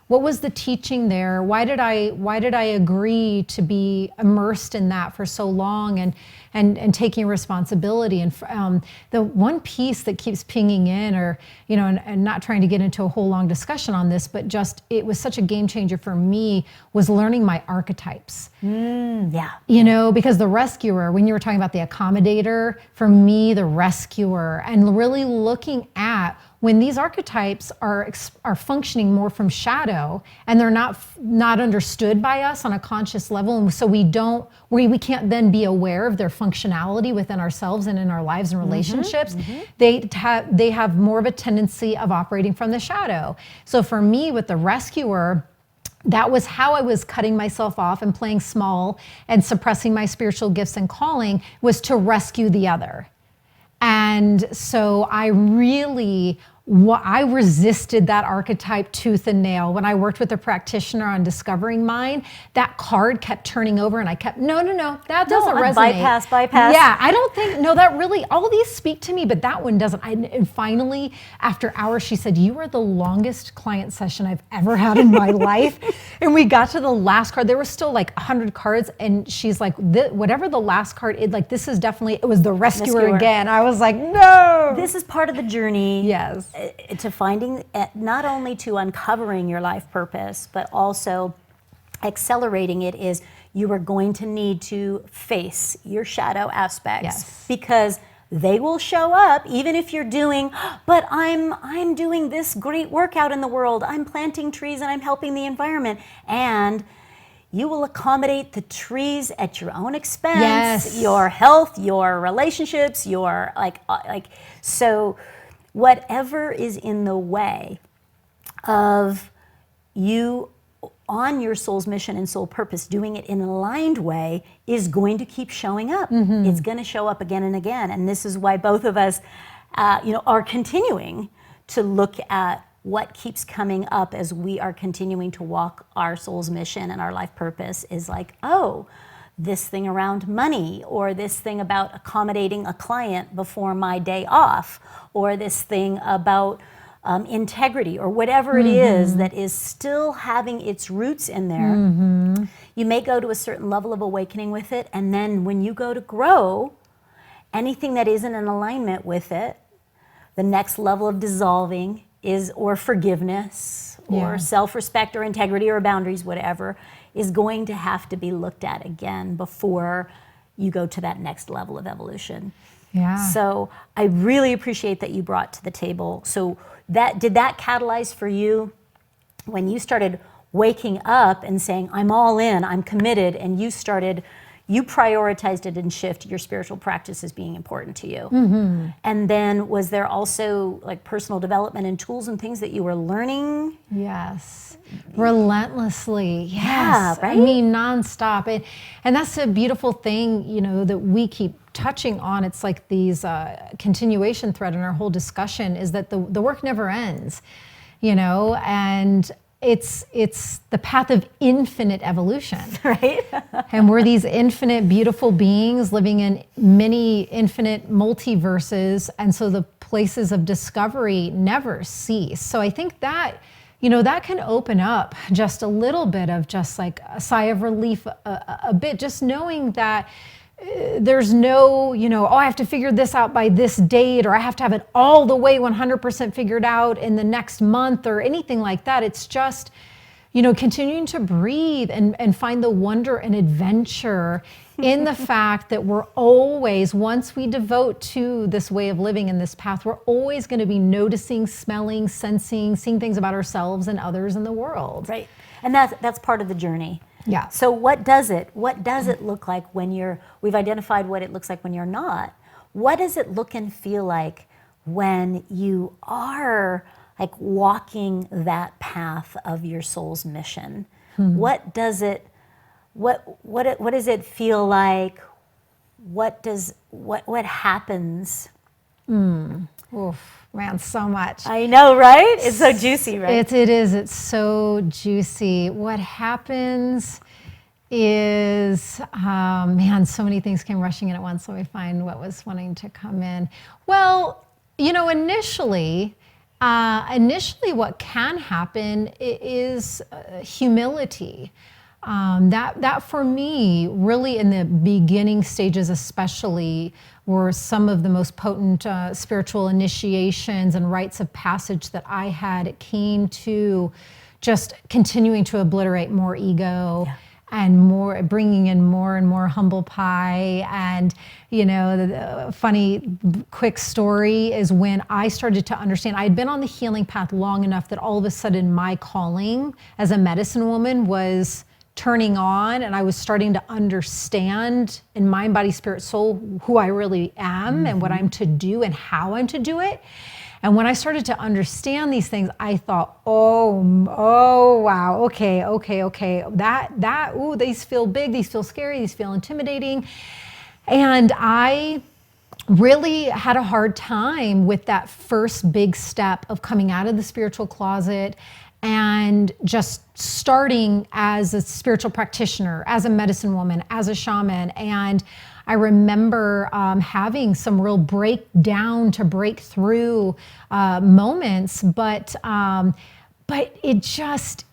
What was the teaching there? Why did I agree to be immersed in that for so long and taking responsibility? And the one piece that keeps pinging in, and not trying to get into a whole long discussion on this, but just it was such a game changer for me, was learning my archetypes. Because the rescuer, when you were talking about the accommodator, for me, the rescuer, and really looking at when these archetypes are functioning more from shadow and they're not understood by us on a conscious level, and so we can't then be aware of their functionality within ourselves and in our lives and relationships. They have more of a tendency of operating from the shadow. So for me, with the rescuer, that was how I was cutting myself off and playing small and suppressing my spiritual gifts and calling, was to rescue the other. And so I resisted that archetype tooth and nail. When I worked with a practitioner on discovering mine, that card kept turning over and I kept, no, that doesn't resonate. Bypass. Yeah, I don't think, that really, all these speak to me, but that one doesn't. And finally, after hours, she said, you are the longest client session I've ever had in my life. And we got to the last card. There were still like 100 cards. And she's like, whatever the last card is, like, this is definitely, it was the rescuer again. I was like, no. This is part of the journey. Yes. To finding, not only to uncovering your life purpose, but also accelerating it, is you are going to need to face your shadow aspects, because they will show up even if you're doing, but I'm doing this great workout in the world, I'm planting trees and I'm helping the environment, and you will accommodate the trees at your own expense, your health, your relationships, your so whatever is in the way of you on your soul's mission and soul purpose, doing it in an aligned way, is going to keep showing up. It's going to show up again and again. And this is why both of us are continuing to look at what keeps coming up as we are continuing to walk our soul's mission and our life purpose, is like, this thing around money, or this thing about accommodating a client before my day off, or this thing about integrity, or whatever it is that is still having its roots in there. You may go to a certain level of awakening with it, and then when you go to grow, anything that isn't in alignment with it, the next level of dissolving is, or forgiveness, or self-respect, or integrity, or boundaries, whatever, is going to have to be looked at again before you go to that next level of evolution. So I really appreciate that you brought to the table. So did that catalyze for you when you started waking up and saying, I'm all in, I'm committed, and you prioritized it and shift your spiritual practice as being important to you? And then was there also like personal development and tools and things that you were learning? Yes. Relentlessly. Yes. Yeah, right? I mean, nonstop. And that's a beautiful thing, that we keep touching on. It's like these continuation thread in our whole discussion, is that the work never ends. and it's the path of infinite evolution. Right. And we're these infinite, beautiful beings living in many infinite multiverses. And so the places of discovery never cease. So I think that, that can open up just a little bit of just like a sigh of relief, a bit, just knowing that there's no, I have to figure this out by this date, or I have to have it all the way 100% figured out in the next month or anything like that. It's just, continuing to breathe and find the wonder and adventure in the fact that we're always, once we devote to this way of living in this path, we're always going to be noticing, smelling, sensing, seeing things about ourselves and others in the world. Right. And that's part of the journey. Yeah. So what does it look like when we've identified what it looks like when you're not. What does it look and feel like when you are like walking that path of your soul's mission? What does it feel like? What happens? Oof, man, so much. I know, right? It's so juicy, right? It is. It's so juicy. What happens is, man, so many things came rushing in at once. Let me find what was wanting to come in. Well, initially what can happen is humility. That for me, really in the beginning stages especially, were some of the most potent spiritual initiations and rites of passage that I had. It came to just continuing to obliterate more ego. Yeah. And more, bringing in more and more humble pie. And, the funny quick story is when I started to understand, I had been on the healing path long enough that all of a sudden my calling as a medicine woman was turning on, and I was starting to understand in mind, body, spirit, soul who I really am and what I'm to do and how I'm to do it. And when I started to understand these things, I thought, oh, wow, okay. These feel big, these feel scary, these feel intimidating. And I really had a hard time with that first big step of coming out of the spiritual closet and just starting as a spiritual practitioner, as a medicine woman, as a shaman. And I remember having some real breakthrough moments, but it just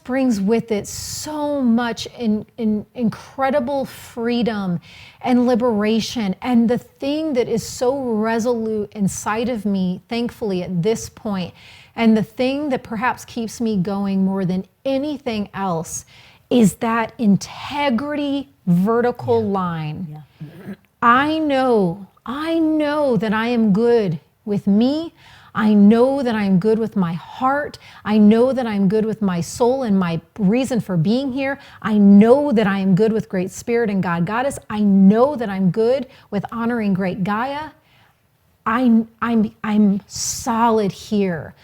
brings with it so much incredible freedom and liberation. And the thing that is so resolute inside of me, thankfully at this point, and the thing that perhaps keeps me going more than anything else, is that integrity vertical line. Yeah. I know that I am good with me. I know that I'm good with my heart. I know that I'm good with my soul and my reason for being here. I know that I am good with Great Spirit and God Goddess. I know that I'm good with honoring Great Gaia. I'm solid here.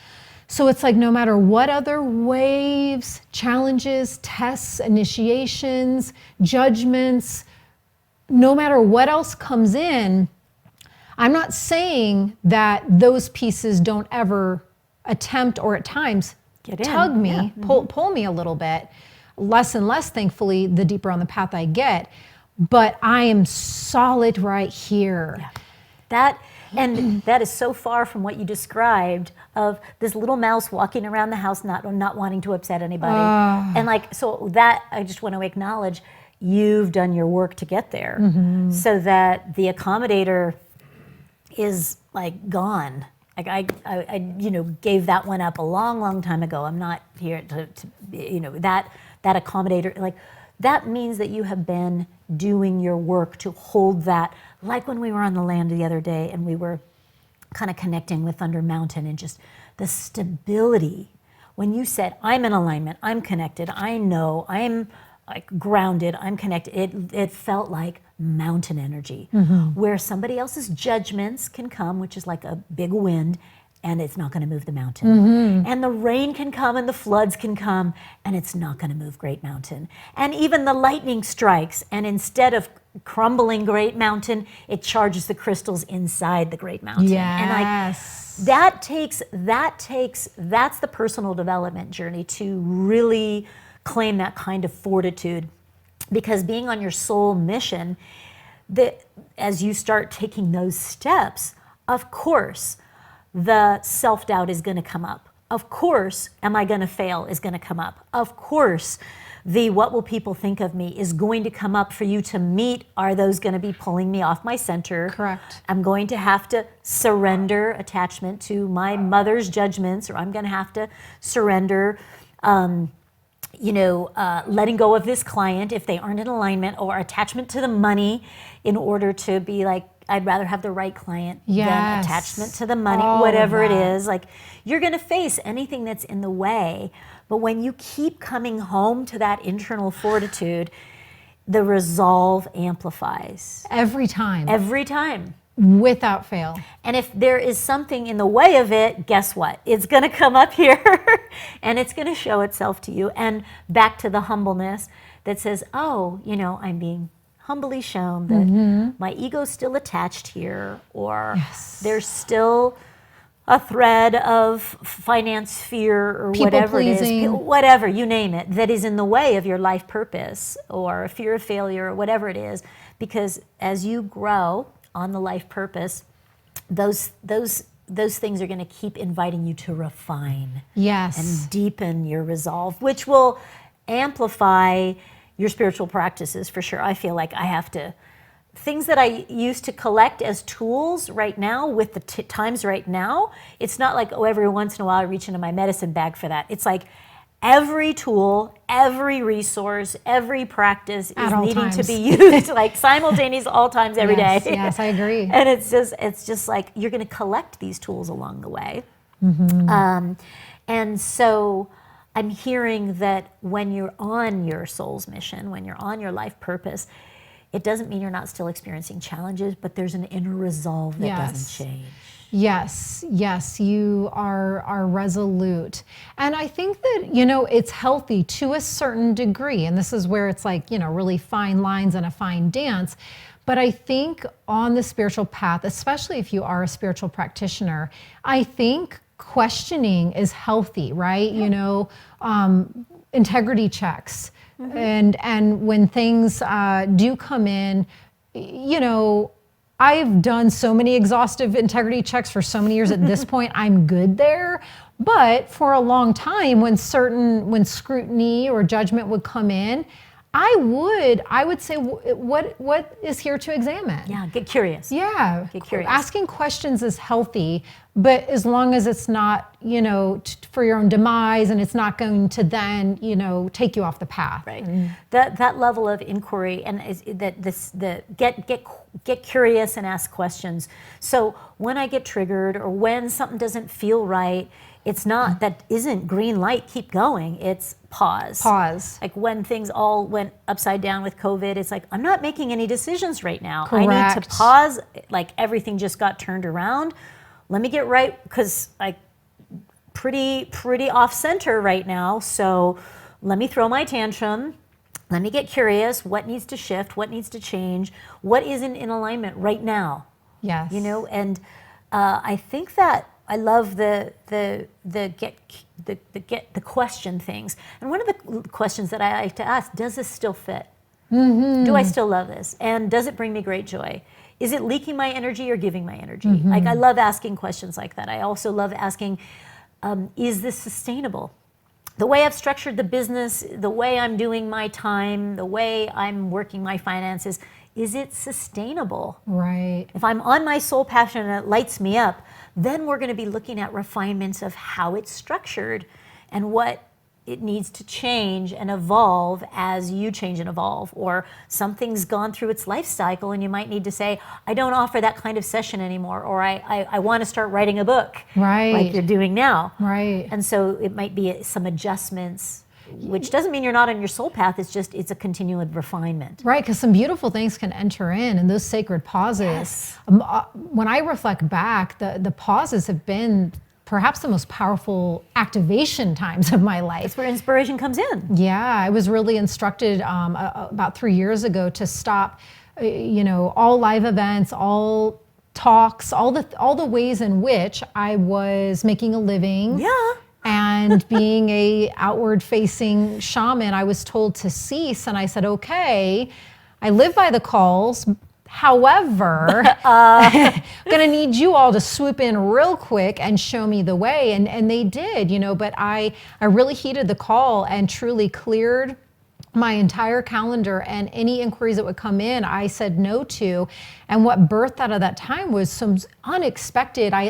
So it's like no matter what other waves, challenges, tests, initiations, judgments, no matter what else comes in, I'm not saying that those pieces don't ever attempt or at times tug me, pull me a little bit, less and less, thankfully, the deeper on the path I get. But I am solid right here. Yeah. That is so far from what you described of this little mouse walking around the house not wanting to upset anybody. And so that I just want to acknowledge you've done your work to get there, so that the accommodator is like gone. Like I gave that one up a long time ago. I'm not here to that accommodator, like that means that you have been doing your work to hold that, like when we were on the land the other day and we were kind of connecting with Thunder Mountain and just the stability. When you said, I'm in alignment, I'm connected, I know, I'm like grounded, I'm connected, it felt like mountain energy, where somebody else's judgments can come, which is like a big wind, and it's not going to move the mountain. And the rain can come and the floods can come, and it's not going to move Great Mountain. And even the lightning strikes, and instead of crumbling great mountain, it charges the crystals inside the great mountain. Yes. And that's the personal development journey, to really claim that kind of fortitude. Because being on your soul mission, as you start taking those steps, of course, the self-doubt is going to come up. Of course, am I going to fail is going to come up. Of course, the what will people think of me is going to come up for you to meet. Are those going to be pulling me off my center? Correct. I'm going to have to surrender attachment to my mother's judgments, or I'm going to have to surrender letting go of this client if they aren't in alignment, or attachment to the money in order to be like, I'd rather have the right client than attachment to the money, whatever it is. Like, you're going to face anything that's in the way. But when you keep coming home to that internal fortitude, the resolve amplifies. Every time. Every time. Without fail. And if there is something in the way of it, guess what? It's going to come up here and it's going to show itself to you. And back to the humbleness that says, oh, I'm being humbly shown that my ego's still attached here, or there's still a thread of finance fear, or People whatever pleasing. it is, whatever, you name it, that is in the way of your life purpose, or a fear of failure, or whatever it is. Because as you grow on the life purpose, those things are going to keep inviting you to refine and deepen your resolve, which will amplify your spiritual practices for sure. I feel like I have to, things that I used to collect as tools right now with the times right now, it's not like, oh, every once in a while I reach into my medicine bag for that. It's like every tool, every resource, every practice is needing to be used like simultaneous all times every day. Yes, I agree. And it's just like you're going to collect these tools along the way. And so I'm hearing that when you're on your soul's mission, when you're on your life purpose, it doesn't mean you're not still experiencing challenges, but there's an inner resolve that doesn't change. Yes, you are resolute. And I think that, it's healthy to a certain degree. And this is where it's like, really fine lines and a fine dance. But I think on the spiritual path, especially if you are a spiritual practitioner, I think questioning is healthy, right? Integrity checks. And when things do come in, I've done so many exhaustive integrity checks for so many years at this point, I'm good there. But for a long time, when scrutiny or judgment would come in, I would say, what is here to examine? Yeah, get curious. Yeah. Get curious. Asking questions is healthy, but as long as it's not, for your own demise, and it's not going to then, take you off the path. Right. That level of inquiry, and get curious and ask questions. So when I get triggered, or when something doesn't feel right, it's not, that isn't green light, keep going. It's pause. Like when things all went upside down with COVID, it's like, I'm not making any decisions right now. Correct. I need to pause. Like everything just got turned around. Let me get right, because like pretty off center right now. So let me throw my tantrum. Let me get curious. What needs to shift? What needs to change? What isn't in alignment right now? Yes. And I think that I love the question things. And one of the questions that I like to ask, does this still fit? Do I still love this? And does it bring me great joy? Is it leaking my energy or giving my energy? Like, I love asking questions like that. I also love asking, is this sustainable? The way I've structured the business, the way I'm doing my time, the way I'm working my finances, is it sustainable? Right. If I'm on my soul passion and it lights me up, then we're going to be looking at refinements of how it's structured and what it needs to change and evolve as you change and evolve. Or something's gone through its life cycle and you might need to say, I don't offer that kind of session anymore, or I want to start writing a book, right, like you're doing now. Right. And so it might be some adjustments, which doesn't mean you're not on your soul path. It's just, it's a continual refinement. Right, because some beautiful things can enter in, and those sacred pauses. Yes. When I reflect back, the pauses have been perhaps the most powerful activation times of my life. That's where inspiration comes in. Yeah, I was really instructed about 3 years ago to stop all live events, all talks, all the ways in which I was making a living. Yeah. And being a outward facing shaman, I was told to cease. And I said, okay, I live by the calls. However, I'm going to need you all to swoop in real quick and show me the way. And they did, but I really heeded the call and truly cleared my entire calendar, and any inquiries that would come in, I said no to. And what birthed out of that time was some unexpected. I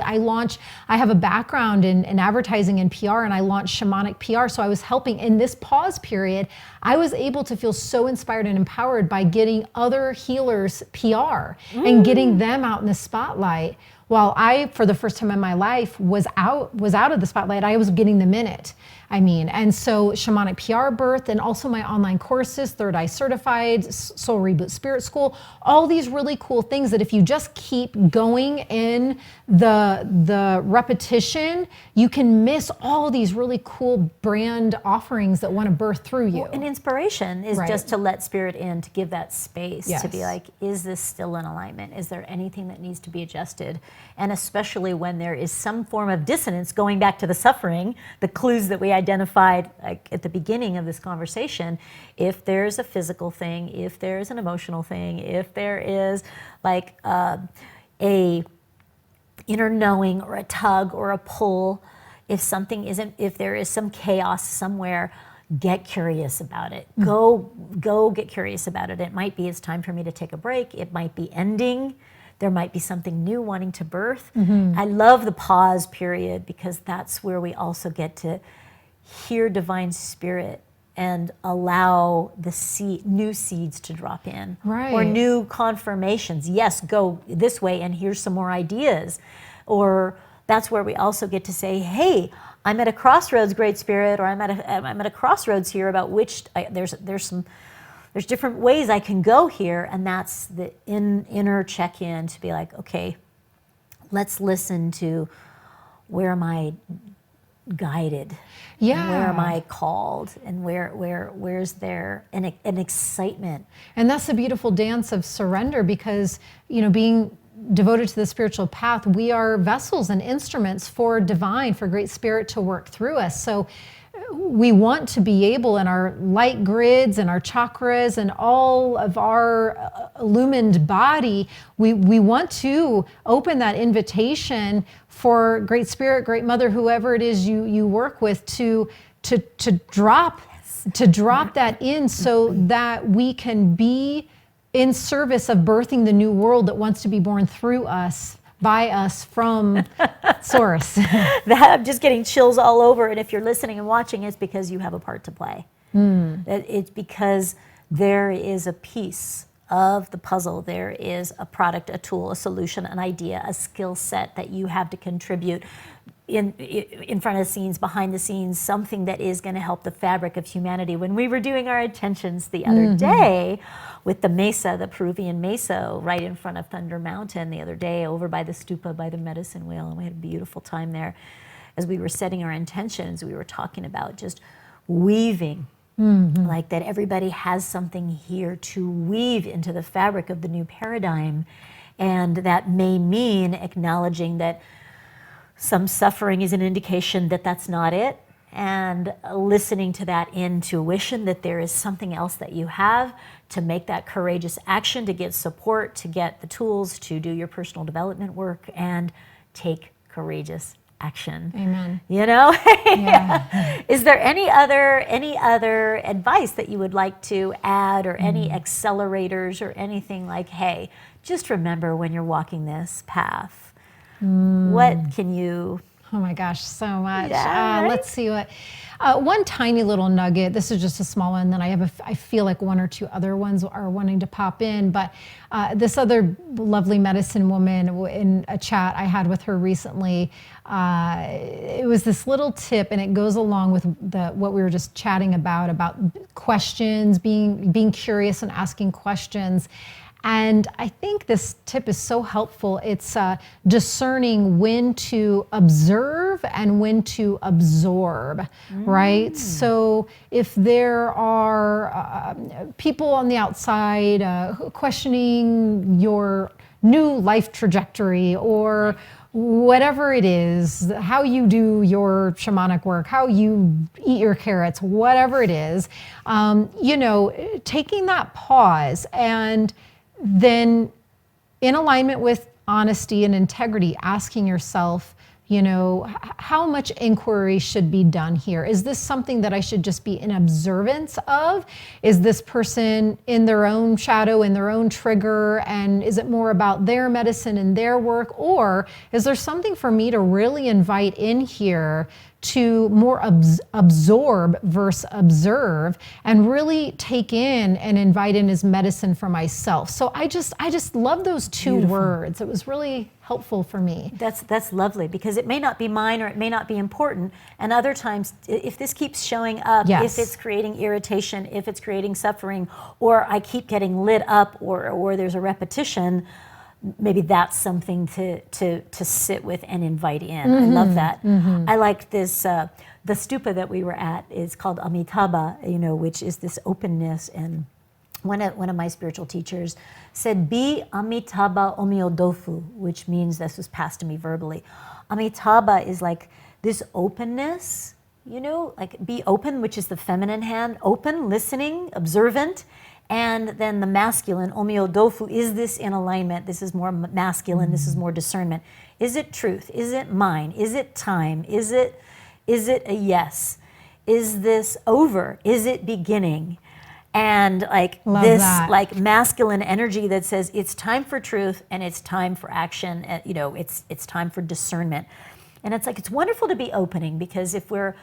have a background in advertising and PR, and I launched Shamanic PR. So I was helping in this pause period. I was able to feel so inspired and empowered by getting other healers PR and getting them out in the spotlight. While I, for the first time in my life, was out of the spotlight, I was getting them in it. And so Shamanic PR birth, and also my online courses, Third Eye Certified, Soul Reboot Spirit School, all these really cool things that if you just keep going in the repetition, you can miss all these really cool brand offerings that want to birth through you. Well, and inspiration is just to let spirit in, to give that space, Yes. to be like, is this still in alignment? Is there anything that needs to be adjusted? And especially when there is some form of dissonance, going back to the suffering, the clues that we identified like at the beginning of this conversation, if there's a physical thing, if there's an emotional thing, if there is like a inner knowing or a tug or a pull, if there is some chaos somewhere, get curious about it. Go get curious about it. It might be it's time for me to take a break. It might be ending. There might be something new wanting to birth. I love the pause period, because that's where we also get to hear divine spirit and allow the new seeds to drop in. Right. Or new confirmations. Yes, go this way and here's some more ideas. Or that's where we also get to say, hey, I'm at a crossroads, Great Spirit, or I'm at a crossroads here about which there's different ways I can go here. And that's the inner check-in to be like, okay, let's listen to, where am I guided? Yeah. And where am I called? And where's there an excitement? And that's the beautiful dance of surrender, because, being devoted to the spiritual path, we are vessels and instruments for divine, for Great Spirit to work through us. So we want to be able, in our light grids and our chakras and all of our illumined body, we want to open that invitation for Great Spirit, Great Mother, whoever it is you work with, to drop that in, so that we can be in service of birthing the new world that wants to be born through us, by us, from source. I'm just getting chills all over. And if you're listening and watching, it's because you have a part to play. It's because there is a piece of the puzzle. There is a product, a tool, a solution, an idea, a skill set that you have to contribute in front of the scenes, behind the scenes, something that is going to help the fabric of humanity. When we were doing our intentions the other day with the mesa, the Peruvian mesa, right in front of Thunder Mountain the other day, over by the stupa, by the medicine wheel, and we had a beautiful time there. As we were setting our intentions, we were talking about just weaving, like that everybody has something here to weave into the fabric of the new paradigm. And that may mean acknowledging that some suffering is an indication that that's not it, and listening to that intuition that there is something else that you have, to make that courageous action, to get support, to get the tools to do your personal development work, and take courageous action. Amen. Yeah. Is there any other advice that you would like to add, or any accelerators, or anything like, hey, just remember when you're walking this path, what can you... Oh my gosh, so much. Yeah, right? Let's see what. One tiny little nugget. This is just a small one. Then I feel like one or two other ones are wanting to pop in. But this other lovely medicine woman, in a chat I had with her recently, it was this little tip, and it goes along with what we were just chatting about questions, being curious and asking questions. And I think this tip is so helpful. It's discerning when to observe and when to absorb, right? So if there are people on the outside questioning your new life trajectory or whatever it is, how you do your shamanic work, how you eat your carrots, whatever it is, taking that pause and then in alignment with honesty and integrity, asking yourself, how much inquiry should be done here? Is this something that I should just be in observance of? Is this person in their own shadow, in their own trigger? And is it more about their medicine and their work? Or is there something for me to really invite in here to more absorb versus observe and really take in and invite in as medicine for myself? So I just love those two words. It was really helpful for me. That's lovely, because it may not be mine or it may not be important. And other times, if this keeps showing up, if it's creating irritation, if it's creating suffering, or I keep getting lit up, or there's a repetition, maybe that's something to sit with and invite in. I love that. I like this. The stupa that we were at is called Amitabha, which is this openness. And one of my spiritual teachers said, "Be Amitabha Omyodofu," which means, this was passed to me verbally. Amitabha is like this openness, like be open, which is the feminine hand, open, listening, observant. And then the masculine, Omyodofu, is this in alignment? This is more masculine, this is more discernment. Is it truth? Is it mine? Is it time? Is it a yes? Is this over? Is it beginning? And Love this that. masculine energy that says it's time for truth and it's time for action, it's time for discernment. And it's wonderful to be opening, because if we're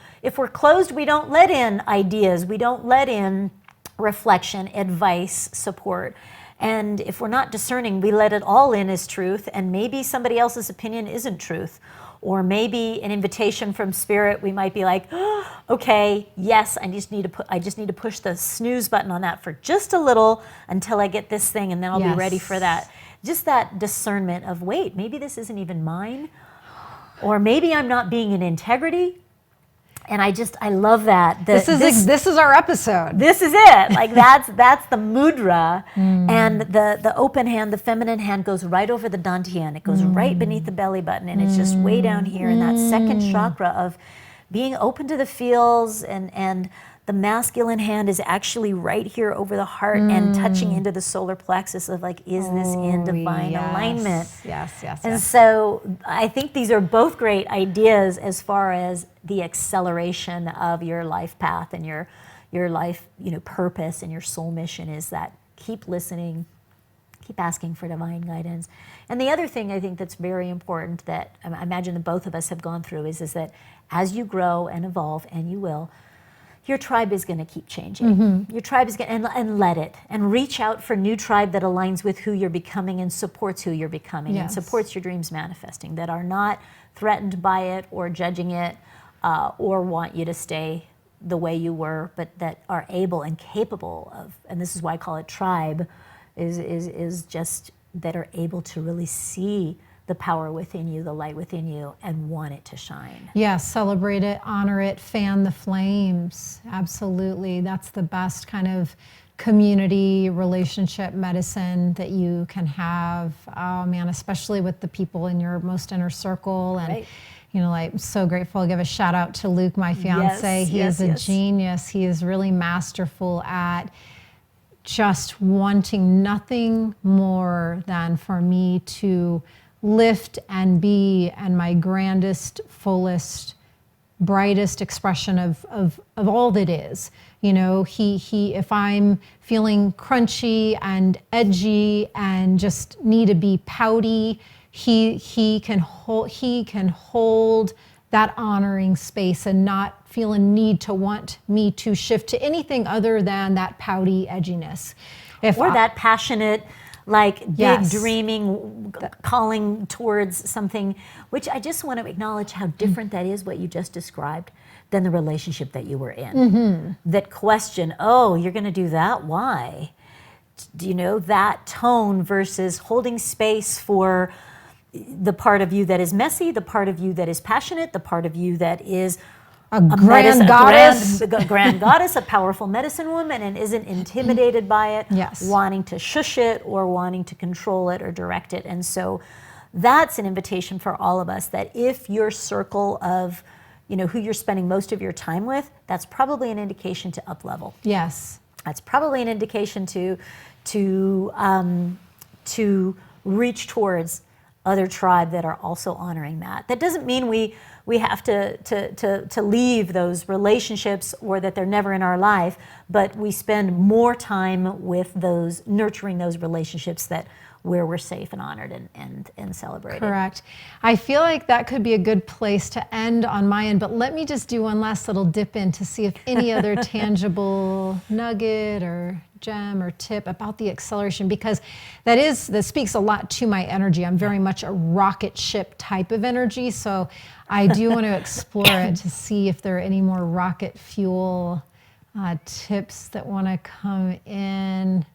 closed, we don't let in ideas, we don't let in reflection, advice, support. And if we're not discerning, we let it all in as truth, and maybe somebody else's opinion isn't truth. Or maybe an invitation from spirit, we might be like, oh, okay, yes, I just need to push the snooze button on that for just a little until I get this thing, and then I'll be ready for that. Just that discernment of, wait, maybe this isn't even mine, or maybe I'm not being in integrity. And I love that. This is our episode. This is it. That's the mudra. And the open hand, the feminine hand, goes right over the dantian. It goes right beneath the belly button, and it's just way down here in that second chakra of being open to the feels, and the masculine hand is actually right here over the heart and touching into the solar plexus of is this in divine alignment? Yes. And so I think these are both great ideas as far as the acceleration of your life path and your life, purpose, and your soul mission is that keep listening, keep asking for divine guidance. And the other thing I think that's very important that I imagine that both of us have gone through is that as you grow and evolve, and you will, your tribe is going to keep changing. Your tribe is going to, and let it, and reach out for new tribe that aligns with who you're becoming and supports who you're becoming and supports your dreams manifesting, that are not threatened by it or judging it or want you to stay the way you were, but that are able and capable of, and this is why I call it tribe, is just that are able to really see the power within you, the light within you, and want it to shine. Yes, celebrate it, honor it, fan the flames. Absolutely. That's the best kind of community relationship medicine that you can have. Oh man, especially with the people in your most inner circle. And I'm so grateful. I'll give a shout out to Luke, my fiance. He is a genius. He is really masterful at just wanting nothing more than for me to lift and be and my grandest, fullest, brightest expression of all that is. He if I'm feeling crunchy and edgy and just need to be pouty, he can hold that honoring space and not feel a need to want me to shift to anything other than that pouty edginess. That passionate, big dreaming, calling towards something, which I just want to acknowledge how different that is, what you just described, than the relationship that you were in. That question, oh, you're going to do that? Why? that tone versus holding space for the part of you that is messy, the part of you that is passionate, the part of you that is a grand goddess, a grand goddess, a powerful medicine woman, and isn't intimidated by it, yes, wanting to shush it or wanting to control it or direct it. And so that's an invitation for all of us, that if your circle of, who you're spending most of your time with, that's probably an indication to up level. Yes. That's probably an indication to reach towards other tribe that are also honoring that. That doesn't mean we have to leave those relationships or that they're never in our life, but we spend more time with those, nurturing those relationships where we're safe and honored and celebrated. Correct. I feel like that could be a good place to end on my end, but let me just do one last little dip in to see if any other tangible nugget or gem or tip about the acceleration, because that speaks a lot to my energy. I'm very much a rocket ship type of energy, so I do want to explore it to see if there are any more rocket fuel tips that want to come in.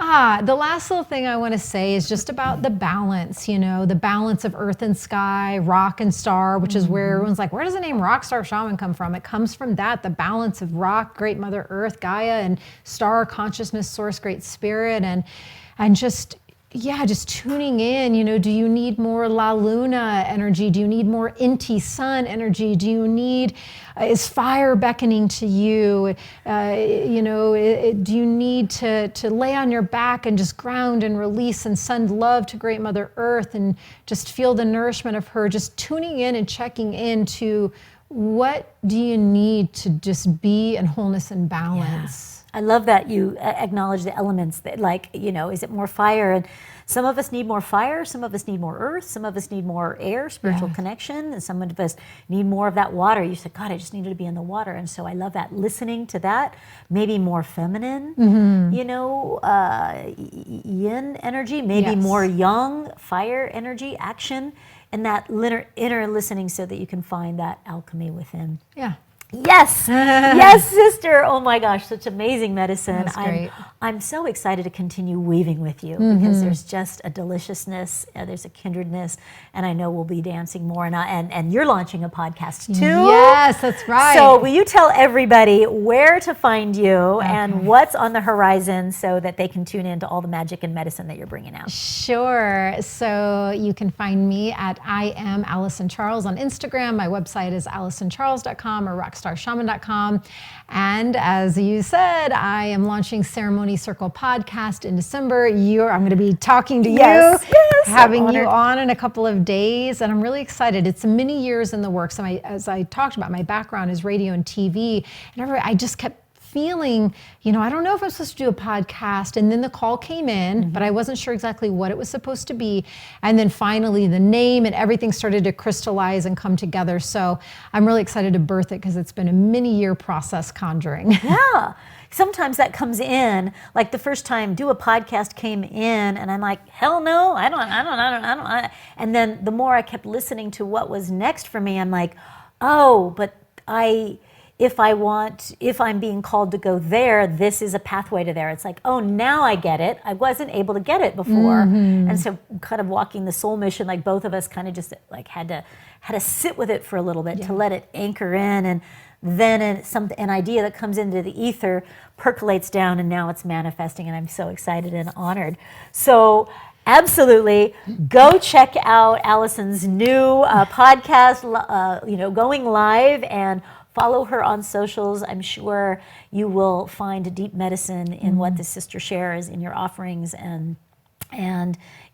The last little thing I want to say is just about the balance, the balance of earth and sky, rock and star, which is where everyone's like, where does the name rock star shaman come from? It comes from that, the balance of rock, great mother earth, Gaia, and star, consciousness, source, great spirit, and just tuning in, do you need more La Luna energy? Do you need more Inti sun energy? Do you need, is fire beckoning to you? Do you need to lay on your back and just ground and release and send love to great mother earth and just feel the nourishment of her? Just tuning in and checking into what do you need to just be in wholeness and balance? Yeah. I love that you acknowledge the elements that, is it more fire? And some of us need more fire, some of us need more earth, some of us need more air, spiritual connection, and some of us need more of that water. You said, God, I just needed to be in the water. And so I love that, listening to that, maybe more feminine, yin energy, maybe more yang, fire energy, action, and that inner listening so that you can find that alchemy within. Yeah. Yes, yes, sister. Oh my gosh, such amazing medicine. That's great. I'm so excited to continue weaving with you because there's just a deliciousness, there's a kindredness, and I know we'll be dancing more. And you're launching a podcast too. Yes, that's right. So will you tell everybody where to find you and what's on the horizon so that they can tune into all the magic and medicine that you're bringing out? Sure. So you can find me at I am Alyson Charles on Instagram. My website is AlysonCharles.com or rockstarshaman.com. And as you said, I am launching Ceremony Circle podcast in December. I'm going to be talking to you, having you on in a couple of days, and I'm really excited. It's many years in the works. And as I talked about, my background is radio and TV, and I just kept feeling, I don't know if I'm supposed to do a podcast. And then the call came in, but I wasn't sure exactly what it was supposed to be. And then finally the name and everything started to crystallize and come together. So I'm really excited to birth it because it's been a many-year process conjuring. Yeah. Sometimes that comes in, like the first time Do a Podcast came in and I'm like, hell no, I don't. And then the more I kept listening to what was next for me, I'm like, oh, but if I'm being called to go there, this is a pathway to there. It's like, oh, now I get it. I wasn't able to get it before. And so kind of walking the soul mission, like both of us kind of just like had to sit with it for a little bit to let it anchor in. And then an idea that comes into the ether percolates down and now it's manifesting. And I'm so excited and honored. So absolutely, go check out Alyson's new podcast, going live, and follow her on socials. I'm sure you will find deep medicine in what the sister shares in your offerings and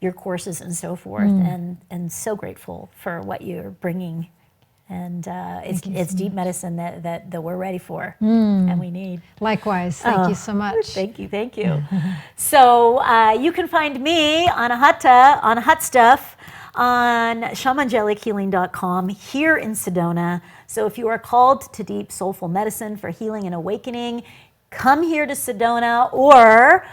your courses and so forth. And so grateful for what you're bringing. And it's deep medicine that we're ready for and we need. Likewise. Thank you so much. Thank you. So you can find me, Anahata Stuff, on shamangelichealing.com here in Sedona. So if you are called to deep soulful medicine for healing and awakening, come here to Sedona, or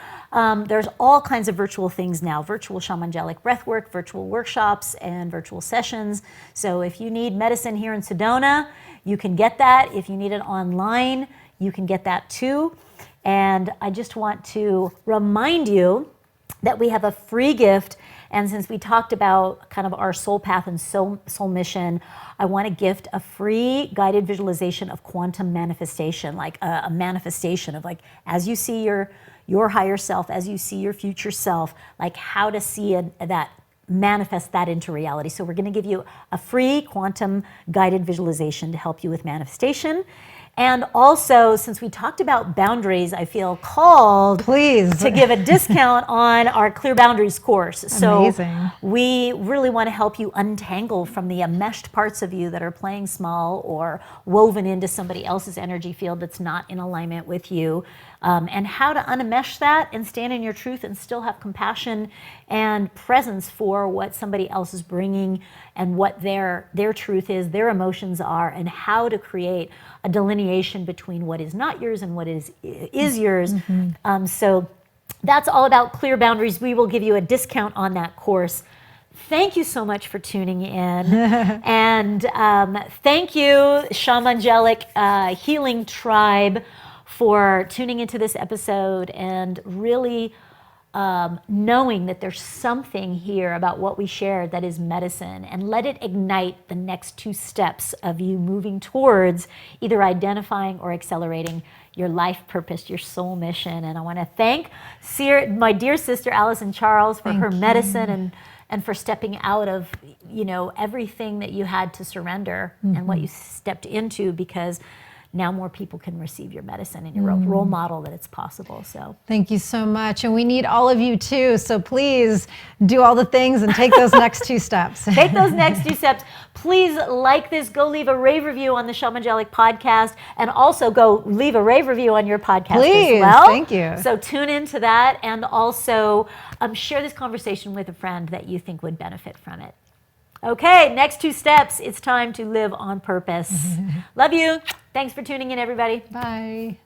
there's all kinds of virtual things now, virtual shamangelic breathwork, virtual workshops, and virtual sessions. So if you need medicine here in Sedona, you can get that. If you need it online, you can get that too. And I just want to remind you that we have a free gift. And since we talked about kind of our soul path and soul mission, I want to gift a free guided visualization of quantum manifestation, like a manifestation of, like, as you see your higher self, as you see your future self, like how to see that, manifest that into reality. So we're going to give you a free quantum guided visualization to help you with manifestation. And also, since we talked about boundaries, I feel called to give a discount on our Clear Boundaries course. Amazing. So we really want to help you untangle from the enmeshed parts of you that are playing small or woven into somebody else's energy field that's not in alignment with you, and how to unmesh that and stand in your truth and still have compassion and presence for what somebody else is bringing and what their truth is, their emotions are, and how to create a delineation between what is not yours and what is yours. So that's all about Clear Boundaries. We will give you a discount on that course. Thank you so much for tuning in. And thank you, Shamangelic Healing Tribe, for tuning into this episode and really knowing that there's something here about what we shared that is medicine, and let it ignite the next 2 steps of you moving towards either identifying or accelerating your life purpose, your soul mission. And I want to thank my dear sister Alyson Charles for her medicine and for stepping out of, everything that you had to surrender and what you stepped into, because now more people can receive your medicine, and you're a role model that it's possible. So thank you so much. And we need all of you too. So please do all the things and take those next 2 steps. Take those next 2 steps. Please like this. Go leave a rave review on the Shamangelic podcast, and also go leave a rave review on your podcast as well. Thank you. So tune into that, and also share this conversation with a friend that you think would benefit from it. Okay, next 2 steps. It's time to live on purpose. Love you. Thanks for tuning in, everybody. Bye.